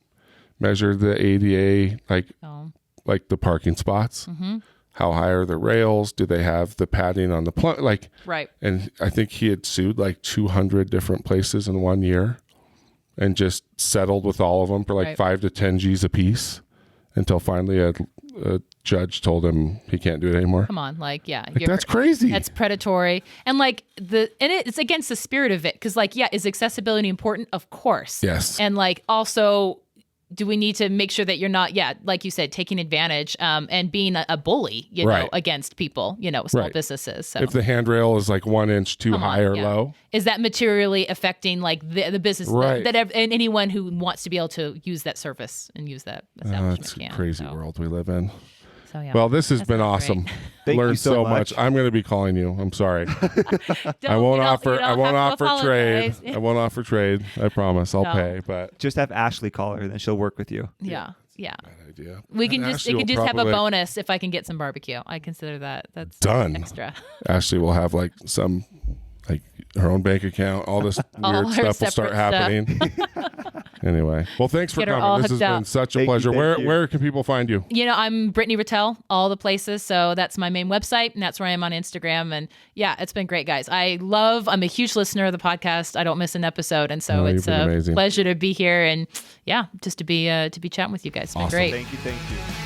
Measured the ADA, like the parking spots. Mm-hmm. How high are the rails? Do they have the padding on the right? And I think he had sued like 200 different places in 1 year, and just settled with all of them for like 5 to 10 G's a piece, until finally a judge told him he can't do it anymore. Come on, that's crazy. That's predatory, and it's against the spirit of it. Because is accessibility important? Of course, yes, and also. Do we need to make sure that you're not, like you said, taking advantage and being a bully, against people, small businesses. So if the handrail is like 1 inch too high or low, is that materially affecting like the business and anyone who wants to be able to use that service and use that establishment? It's a crazy world we live in. So, well, this has been awesome. Learned so much. I'm going to be calling you. I'm sorry. I won't offer trade. I won't offer trade. I promise. I'll pay, but just have Ashley call her, and then she'll work with you. Yeah. Bad idea. We can just have a bonus if I can get some barbecue. I consider that's done. Extra. Ashley will have like some her own bank account. All this weird stuff will start happening. Anyway, well, thanks for coming. This has been such a pleasure. Where can people find you? I'm Brittany Ratelle, all the places. So that's my main website, and that's where I am on Instagram. And it's been great, guys. I'm a huge listener of the podcast. I don't miss an episode, and so it's a pleasure to be here and just to be chatting with you guys. It's been great. Thank you.